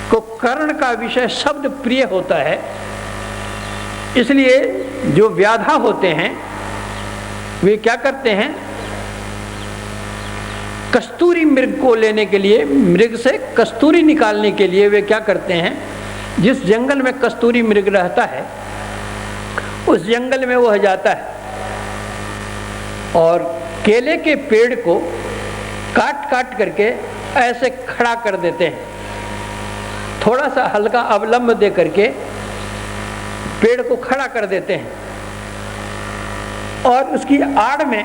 को कर्ण का विषय शब्द प्रिय होता है, इसलिए जो व्याधा होते हैं वे क्या करते हैं? कस्तूरी मृग को लेने के लिए, मृग से कस्तूरी निकालने के लिए वे क्या करते हैं? जिस जंगल में कस्तूरी मृग रहता है उस जंगल में वह जाता है और केले के पेड़ को काट काट करके ऐसे खड़ा कर देते हैं, थोड़ा सा हल्का अवलंब दे करके पेड़ को खड़ा कर देते हैं, और उसकी आड़ में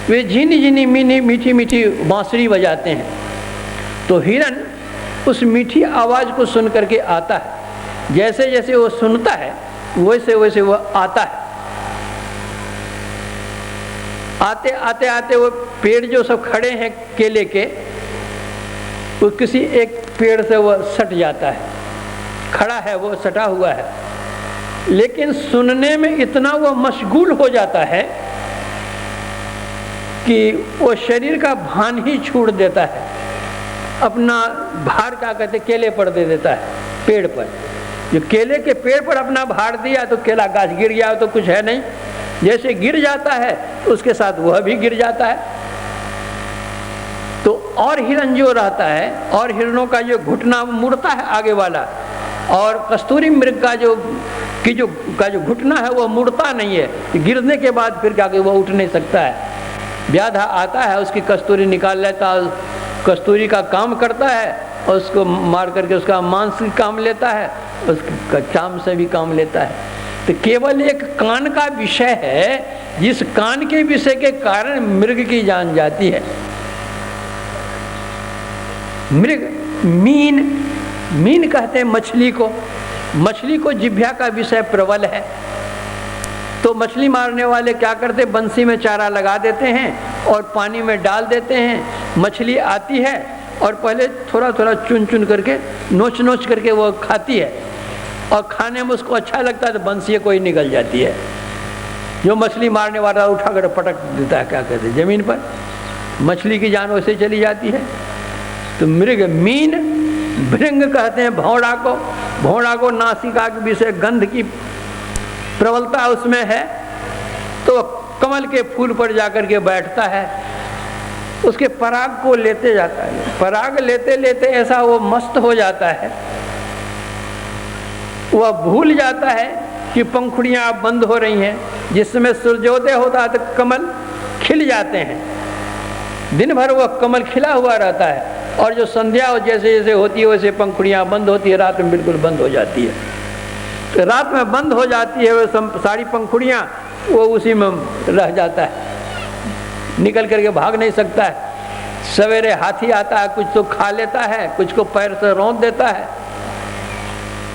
वे झीनी झीनी मीठी मीठी बांसुरी बजाते हैं। तो हिरन उस मीठी आवाज को सुन करके आता है, जैसे जैसे वो सुनता है वैसे वैसे वह आता है। आते आते आते वो पेड़ जो सब खड़े हैं केले के, वो किसी एक पेड़ से वो सट जाता है, खड़ा है वो सटा हुआ है, लेकिन सुनने में इतना वो मशगूल हो जाता है कि वो शरीर का भान ही छोड़ देता है, अपना भार क्या कहते केले पर दे देता है, पेड़ पर। जो केले के पेड़ पर अपना भार दिया तो केला गाछ गिर गया तो कुछ है नहीं, जैसे गिर जाता है तो उसके साथ वह भी गिर जाता है। तो और हिरण जो रहता है, और हिरणों का जो घुटना मुड़ता है आगे वाला, और कस्तूरी मृग का जो घुटना है वो मुड़ता नहीं है, गिरने के बाद फिर क्या वो उठ नहीं सकता है। व्याधा आता है, उसकी कस्तूरी निकाल लेता है, कस्तूरी का काम करता है, और उसको मार करके उसका मांस भी काम लेता है, उसका चाम से भी काम लेता है। तो केवल एक कान का विषय है, जिस कान के विषय के कारण मृग की जान जाती है। मृग, मीन कहते हैं मछली को, मछली को जिह्वा का विषय प्रबल है। तो मछली मारने वाले क्या करते, बंसी में चारा लगा देते हैं और पानी में डाल देते हैं। मछली आती है और पहले थोड़ा थोड़ा चुन चुन करके नोच करके वो खाती है, और खाने में उसको अच्छा लगता है तो बंसी कोई निकल जाती है। जो मछली मारने वाला उठा कर पटक देता है, क्या कहते हैं, जमीन पर, मछली की जान वैसे चली जाती है। तो मृग, मीन, भृंग कहते हैं भौड़ा को, भौड़ा को नासिका के विषय गंध की प्रबलता उसमें है, तो कमल के फूल पर जाकर के बैठता है, उसके पराग को लेते जाता है। पराग लेते लेते ऐसा वो मस्त हो जाता है, वह भूल जाता है कि पंखुड़ियां अब बंद हो रही हैं। जिस समय सूर्योदय होता है तो कमल खिल जाते हैं, दिन भर वह कमल खिला हुआ रहता है, और जो संध्या जैसे जैसे होती है वैसे पंखुड़ियां बंद होती है, रात में बिल्कुल बंद हो जाती है। तो रात में बंद हो जाती है वो सारी पंखुड़ियां, वो उसी में रह जाता है, निकल करके भाग नहीं सकता है। सवेरे हाथी आता है, कुछ तो खा लेता है, कुछ को पैर से रौंद देता है,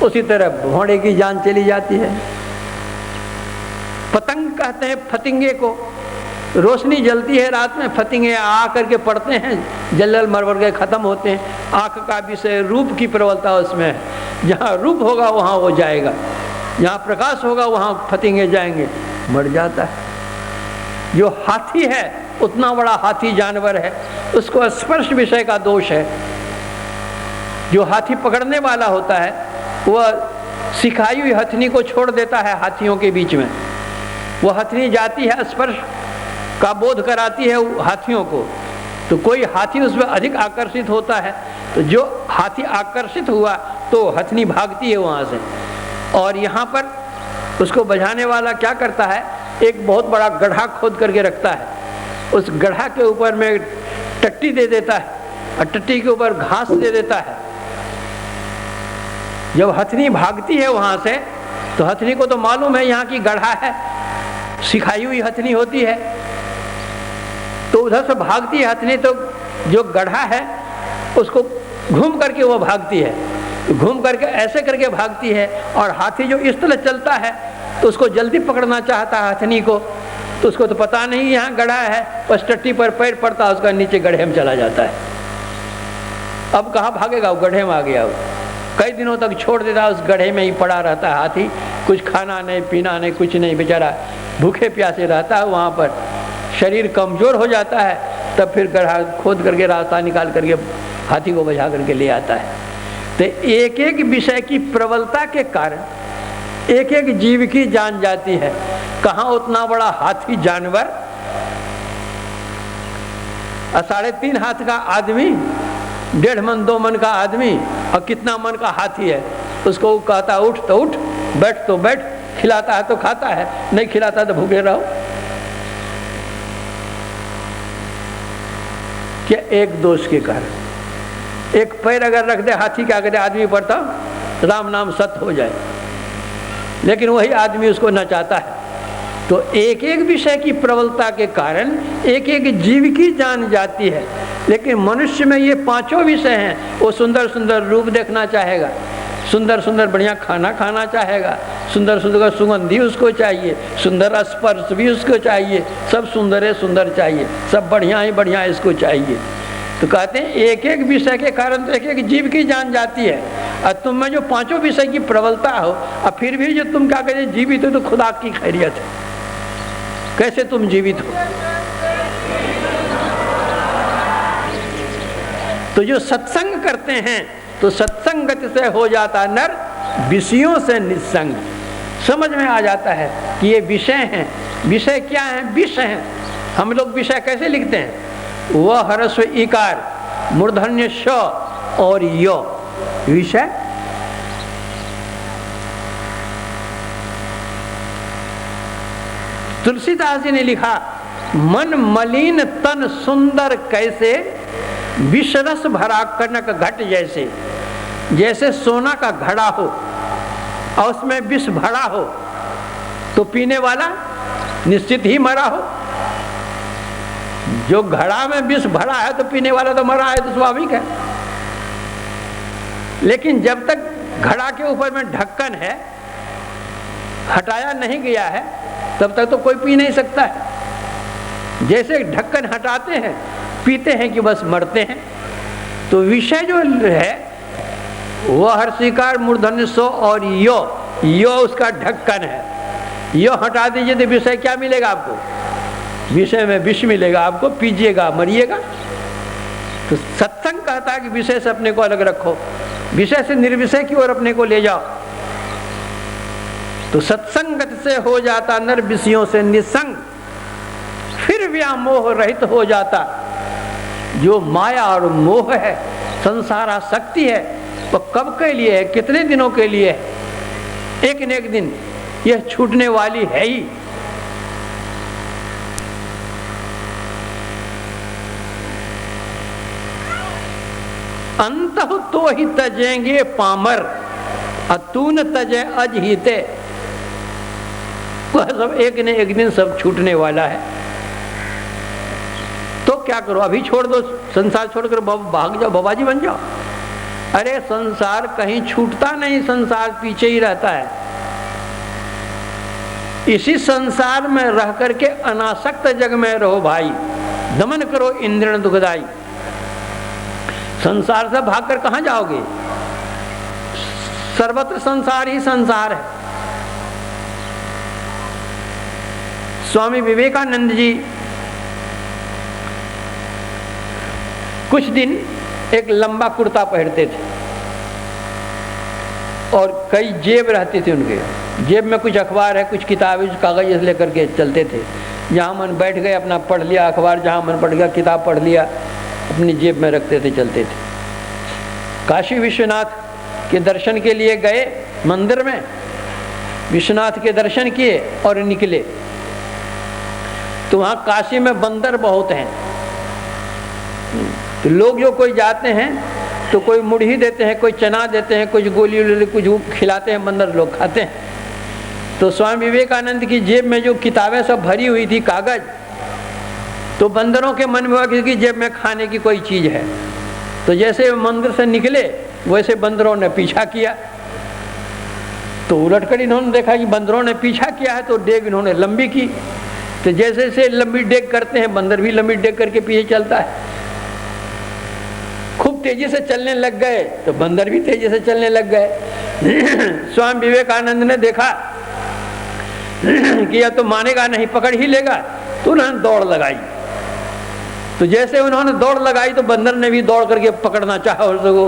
उसी तरह भौड़े की जान चली जाती है। पतंग कहते हैं फतिंगे को, रोशनी जलती है रात में, फतिंगे आ करके पड़ते हैं, जल्लल मरवर के खत्म होते हैं। आँख का विषय रूप की प्रबलता उसमें है, जहाँ रूप होगा वहाँ वो जाएगा, जहाँ प्रकाश होगा वहाँ फतिंगे जाएंगे, मर जाता है। जो हाथी है, उतना बड़ा हाथी जानवर है, उसको स्पर्श विषय का दोष है। जो हाथी पकड़ने वाला होता है वह सिखाई हुई हथनी को छोड़ देता है हाथियों के बीच में। वह हथनी जाती है, स्पर्श का बोध कराती है हाथियों को, तो कोई हाथी उसमें अधिक आकर्षित होता है, तो जो हाथी आकर्षित हुआ तो हथनी भागती है वहाँ से। और यहाँ पर उसको बचाने वाला क्या करता है, एक बहुत बड़ा गड्ढा खोद करके रखता है, उस गड्ढा के ऊपर में टट्टी दे देता है, और टट्टी के ऊपर घास दे देता है। जब हथनी भागती है वहाँ से, तो हथनी को तो मालूम है यहाँ की गड्ढा है, सिखाई हुई हथनी होती है, तो उधर से भागती है हथनी, तो जो गड्ढा है उसको घूम करके वो भागती है, घूम करके ऐसे करके भागती है। और हाथी जो इस तरह चलता है तो उसको जल्दी पकड़ना चाहता है हथनी को, तो उसको तो पता नहीं यहाँ गड्ढा है, बस टट्टी पर पैर पड़ता है, उसका नीचे गड्ढे में चला जाता है। अब कहाँ भागेगा, वो गड्ढे में आ गया। वो कई दिनों तक छोड़ देता है, उस गड्ढे में ही पड़ा रहता है हाथी, कुछ खाना नहीं पीना नहीं कुछ नहीं, बेचारा भूखे प्यासे रहता है वहाँ पर। शरीर कमज़ोर हो जाता है, तब फिर गड्ढा खोद करके रास्ता निकाल करके हाथी को बचा करके ले आता है। तो एक एक विषय की प्रबलता के कारण एक एक जीव की जान जाती है। कहाँ उतना बड़ा हाथी जानवर, 3.5 हाथ का आदमी, 1.5 मन 2 मन का आदमी, और कितना मन का हाथी है, उसको कहता उठ तो उठ, बैठ तो बैठ, खिलाता है तो खाता है, नहीं खिलाता तो भूखे रहो। क्या एक दोष के कारण एक पैर अगर रख दे हाथी के आगे आदमी पर, तो राम नाम सत्य हो जाए, लेकिन वही आदमी उसको नचाता है। तो एक एक विषय की प्रबलता के कारण एक एक जीव की जान जाती है। लेकिन मनुष्य में ये 5 विषय हैं, वो सुंदर सुंदर रूप देखना चाहेगा, सुंदर सुंदर बढ़िया खाना खाना चाहेगा, सुंदर सुंदर सुगंधी उसको चाहिए, सुंदर स्पर्श भी उसको चाहिए, सब सुंदर है सुंदर चाहिए, सब बढ़िया ही बढ़िया इसको चाहिए। तो कहते हैं एक एक विषय के कारण तो एक एक जीव की जान जाती है, और तुम में जो पांचों विषय की प्रबलता हो, और फिर भी जो तुम क्या करें जीवित हो, तो खुदा की खैरियत है। कैसे तुम जीवित हो? तो जो सत्संग करते हैं तो सत्संगत से हो जाता नर विषयों से निस्संग। समझ में आ जाता है कि ये विषय हैं। विषय क्या है? विषय हैं। हम लोग विषय कैसे लिखते हैं? वह ह्रस्व इकार, मूर्धन्य श और यो विषय। तुलसीदास जी ने लिखा, मन मलिन तन सुंदर कैसे, विषरस भरा कनक घट जैसे। जैसे सोना का घड़ा हो और उसमें विष भरा हो तो पीने वाला निश्चित ही मरा हो। जो घड़ा में विष भरा है तो पीने वाला तो मरा है, तो स्वाभाविक है। लेकिन जब तक घड़ा के ऊपर में ढक्कन है, हटाया नहीं गया है, तब तक तो कोई पी नहीं सकता है। जैसे ढक्कन हटाते हैं, पीते हैं कि बस मरते हैं। तो विषय जो है वह हर्षिकार, मूर्धन्य सो और यो उसका ढक्कन है। यो हटा दीजिए तो विषय क्या मिलेगा आपको? विषय में विष मिलेगा आपको, पीजिएगा मरिएगा। तो सत्संग कहता है कि विषय से अपने को अलग रखो, विषय से निर्विषय की ओर अपने को ले जाओ। तो सत्संगत से हो जाता नर विषयों से निसंग, फिर व्यामोह रहित हो जाता। जो माया और मोह है, संसार आसक्ति है, वो कब के लिए है? कितने दिनों के लिए है? एक न एक दिन यह छूटने वाली है ही। अंतः तो ही तजेंगे पामर, अतून तजे अजहिते। वह सब एक न एक दिन सब छूटने वाला है। तो क्या करो? अभी छोड़ दो, संसार छोड़कर भाग जाओ, बाबाजी बन जाओ। अरे संसार कहीं छूटता नहीं, संसार पीछे ही रहता है। इसी संसार में रह करके अनासक्त जग में रहो भाई, दमन करो इंद्रिय दुखदाई। संसार से भागकर कहाँ जाओगे? सर्वत्र संसार ही संसार है। स्वामी विवेकानंद जी कुछ दिन एक लंबा कुर्ता पहनते थे और कई जेब रहते थे उनके। जेब में कुछ अखबार है, कुछ किताबें, कुछ कागज लेकर के चलते थे। जहाँ मन बैठ गए अपना पढ़ लिया अखबार, जहाँ मन पढ़ गया किताब पढ़ लिया, अपनी जेब में रखते थे, चलते थे। काशी विश्वनाथ के दर्शन के लिए गए मंदिर में, विश्वनाथ के दर्शन किए और निकले। तो वहाँ काशी में बंदर बहुत हैं। तो लोग जो कोई जाते हैं तो कोई मुढ़ी देते हैं, कोई चना देते हैं, कुछ गोली कुछ खिलाते हैं, बंदर लोग खाते हैं। तो स्वामी विवेकानंद की जेब में जो किताबें सब भरी हुई थी कागज, तो बंदरों के मन में हुआ कि जेब में खाने की कोई चीज़ है। तो जैसे मंदिर से निकले वैसे बंदरों ने पीछा किया। तो उलटकर इन्होंने देखा कि बंदरों ने पीछा किया है, तो डेग इन्होंने लंबी की। तो जैसे जैसे लंबी डेग करते हैं, बंदर भी लंबी डेग करके पीछे चलता है। खूब तेजी से चलने लग गए तो बंदर भी तेजी से चलने लग गए। स्वामी विवेकानंद ने देखा कि यह तो मानेगा नहीं, पकड़ ही लेगा, तो उन्होंने दौड़ लगाई। तो जैसे उन्होंने दौड़ लगाई तो बंदर ने भी दौड़ करके पकड़ना चाहा उसको।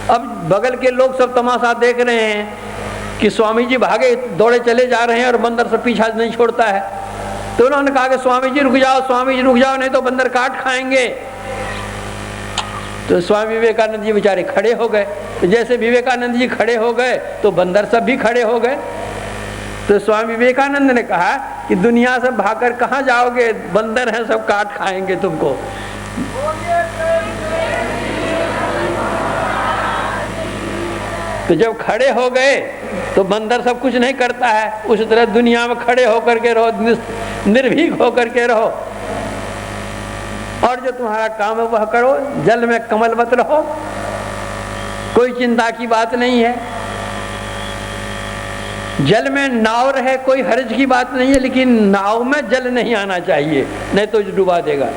अब बगल के लोग सब तमाशा देख रहे हैं कि स्वामी जी भागे, दौड़े चले जा रहे हैं और बंदर से पीछा नहीं छोड़ता है। तो उन्होंने कहा कि स्वामी जी रुक जाओ, स्वामी जी रुक जाओ, नहीं तो बंदर काट खाएंगे। तो स्वामी विवेकानंद जी बेचारे खड़े हो गए। तो जैसे विवेकानंद जी खड़े हो गए तो बंदर सब भी खड़े हो गए। तो स्वामी विवेकानंद ने कहा कि दुनिया से भागकर कहाँ जाओगे, बंदर हैं सब काट खाएंगे तुमको। तो जब खड़े हो गए तो बंदर सब कुछ नहीं करता है, उसी तरह दुनिया में खड़े होकर के रहो, निर्भीक होकर के रहो, और जो तुम्हारा काम है वह करो। जल में कमल मत रहो, कोई चिंता की बात नहीं है। जल में नाव रहे कोई हर्ज की बात नहीं है, लेकिन नाव में जल नहीं आना चाहिए, नहीं तो डुबा देगा।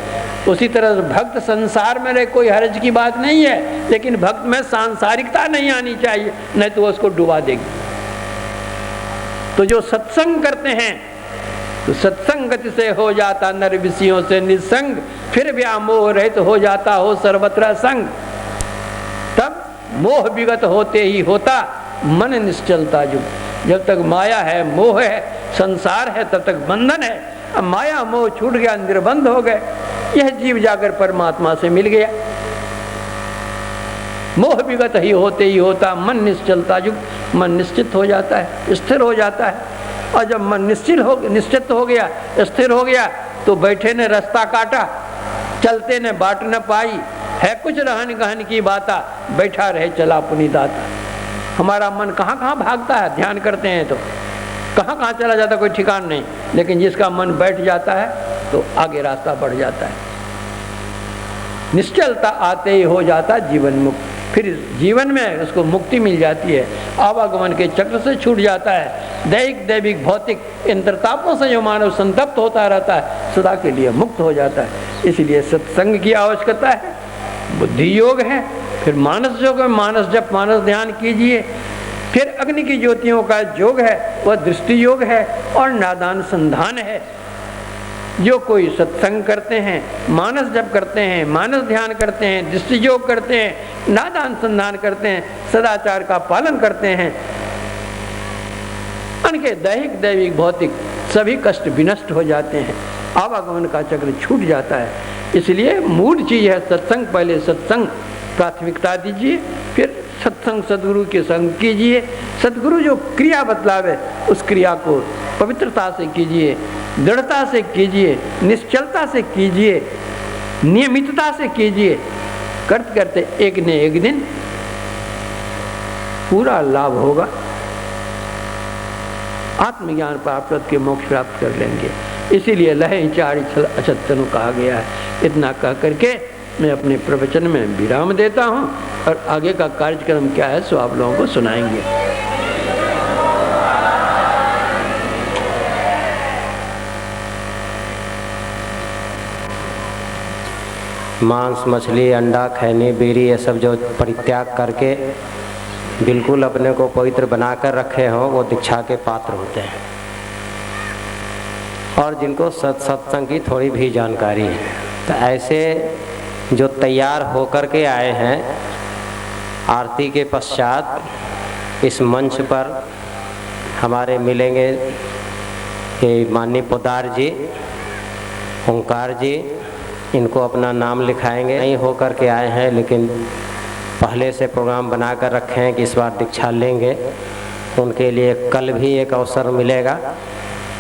उसी तरह भक्त संसार में रहे, कोई हर्ज की बात नहीं है, लेकिन भक्त में सांसारिकता नहीं आनी चाहिए, नहीं तो उसको डुबा देगी। तो जो सत्संग करते हैं तो सत्संगति से हो जाता नर विषयों से निसंग, फिर व्यामोह रहित हो जाता हो सर्वत्र संग। तब मोह विगत होते ही होता मन निश्चलता युग। जब तक माया है, मोह है, संसार है, तब तक बंधन है। अब माया मोह छूट गया, निर्बंध हो गए, यह जीव जाकर परमात्मा से मिल गया। मोह विगत ही होता मन निश्चलता युग। मन निश्चित हो जाता है, स्थिर हो जाता है। और जब मन निश्चित हो गया, स्थिर हो गया, तो बैठे ने रास्ता काटा, चलते ने बाट न पाई, है कुछ रहन गहन की बाता, बैठा रहे चला पुनि दाता। हमारा मन कहाँ कहाँ भागता है, ध्यान करते हैं तो कहाँ कहाँ चला जाता, कोई ठिकान नहीं। लेकिन जिसका मन बैठ जाता है तो आगे रास्ता बढ़ जाता है। निश्चलता आते ही हो जाता जीवन मुक्त। फिर जीवन में उसको मुक्ति मिल जाती है, आवागमन के चक्र से छूट जाता है। दैहिक दैविक भौतिक इन तापों से जो मानव संतप्त होता रहता है, सदा के लिए मुक्त हो जाता है। इसलिए सत्संग की आवश्यकता है। बुद्धि योग है, फिर मानस योग है, मानस जप मानस ध्यान कीजिए। फिर अग्नि की ज्योतियों का योग है, वह दृष्टि योग है, और नादान संधान है। जो कोई सत्संग करते हैं, मानस जप करते हैं, मानस ध्यान करते हैं, दृष्टि योग करते हैं, नादान संधान करते हैं, सदाचार का पालन करते हैं, उनके दैहिक दैविक भौतिक सभी कष्ट विनष्ट हो जाते हैं, आवागमन का चक्र छूट जाता है। इसलिए मूल चीज है सत्संग। पहले सत्संग प्राथमिकता दीजिए, फिर सत्संग सदगुरु के संग कीजिए। सदगुरु जो क्रिया बतलावे उस क्रिया को पवित्रता से कीजिए, दृढ़ता से कीजिए, निश्चलता से कीजिए, नियमितता से कीजिए। करते करते एक न एक दिन पूरा लाभ होगा। आत्मज्ञान प्राप्त करके मोक्ष प्राप्त कर लेंगे। इसीलिए लहे चारि अचतनु कहा गया है। इतना कह करके मैं अपने प्रवचन में विराम देता हूँ, और आगे का कार्यक्रम क्या है सो आप लोगों को सुनाएंगे। मांस मछली अंडा खैनी बीड़ी ये सब जो परित्याग करके बिल्कुल अपने को पवित्र बनाकर रखे हों, वो दीक्षा के पात्र होते हैं। और जिनको सत्संग की थोड़ी भी जानकारी है, तो ऐसे जो तैयार होकर के आए हैं, आरती के पश्चात इस मंच पर हमारे मिलेंगे ये माननीय पोदार जी, ओंकार जी। इनको अपना नाम लिखाएंगे। नहीं होकर के आए हैं, लेकिन पहले से प्रोग्राम बना कर रखे हैं कि इस बार दीक्षा लेंगे। उनके लिए कल भी एक अवसर मिलेगा,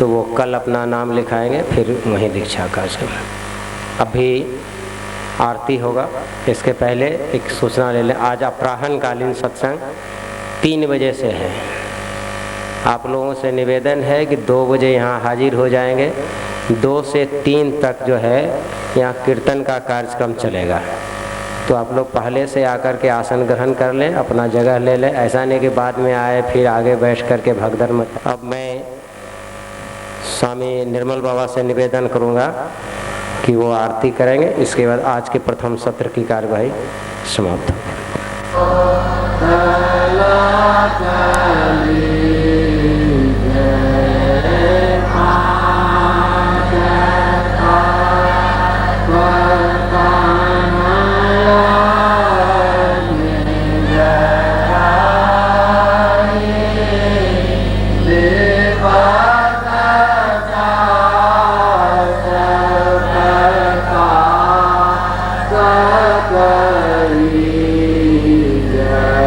तो वो कल अपना नाम लिखाएंगे, फिर वहीं दीक्षा का चलेगा। अभी आरती होगा, इसके पहले एक सूचना ले लें। आज अपराह्नकालीन सत्संग 3 बजे से है। आप लोगों से निवेदन है कि 2 बजे यहाँ हाजिर हो जाएंगे। 2 से 3 तक जो है यहाँ कीर्तन का कार्यक्रम चलेगा। तो आप लोग पहले से आकर के आसन ग्रहण कर लें, अपना जगह ले लें। ऐसा नहीं कि बाद में आए फिर आगे बैठ कर के भगदड़ मत। अब मैं स्वामी निर्मल बाबा से निवेदन करूँगा कि वो आरती करेंगे। इसके बाद आज के प्रथम सत्र की कार्यवाही समाप्त Jai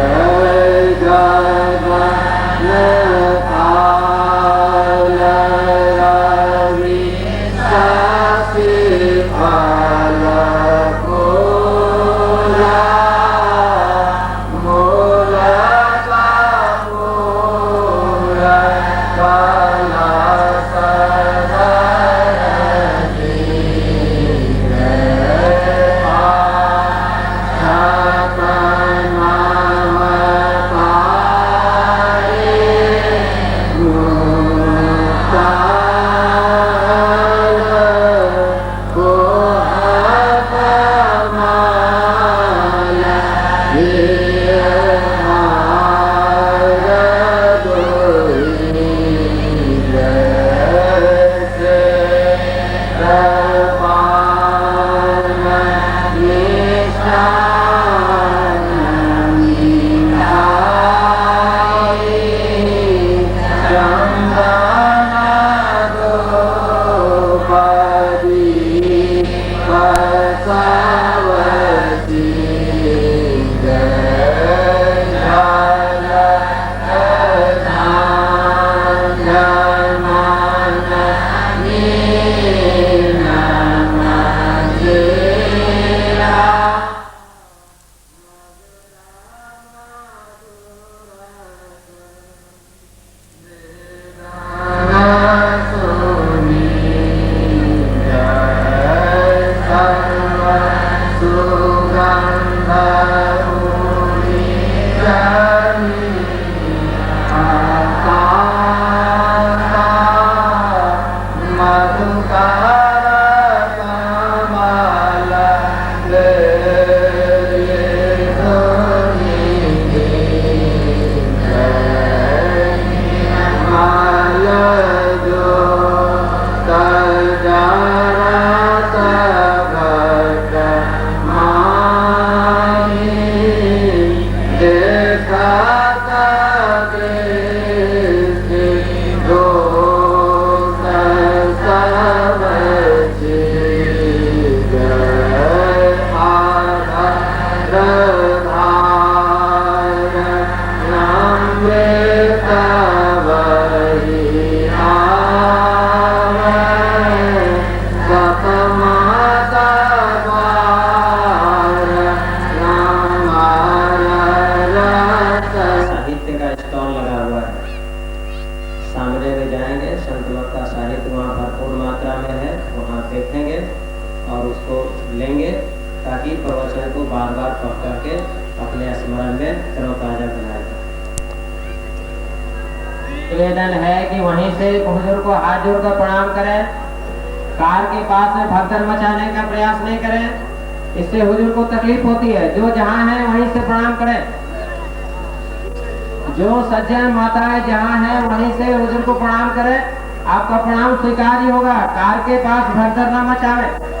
और उसको लेंगे ताकि प्रवचन को बार बार पढ़ करके अपने स्मरण में तरोताजा बनाए। निवेदन है कि वहीं से हुजूर को हाथ जोड़कर प्रणाम करें, कार के पास में भगदड़ मचाने का प्रयास नहीं करें, इससे हुजूर को तकलीफ होती है। जो जहाँ है वहीं से प्रणाम करें, जो सज्जन माताएं जहाँ है वहीं से हुजूर को प्रणाम करें, आपका प्रणाम स्वीकार ही होगा। कार के पास भगदड़ न मचावे।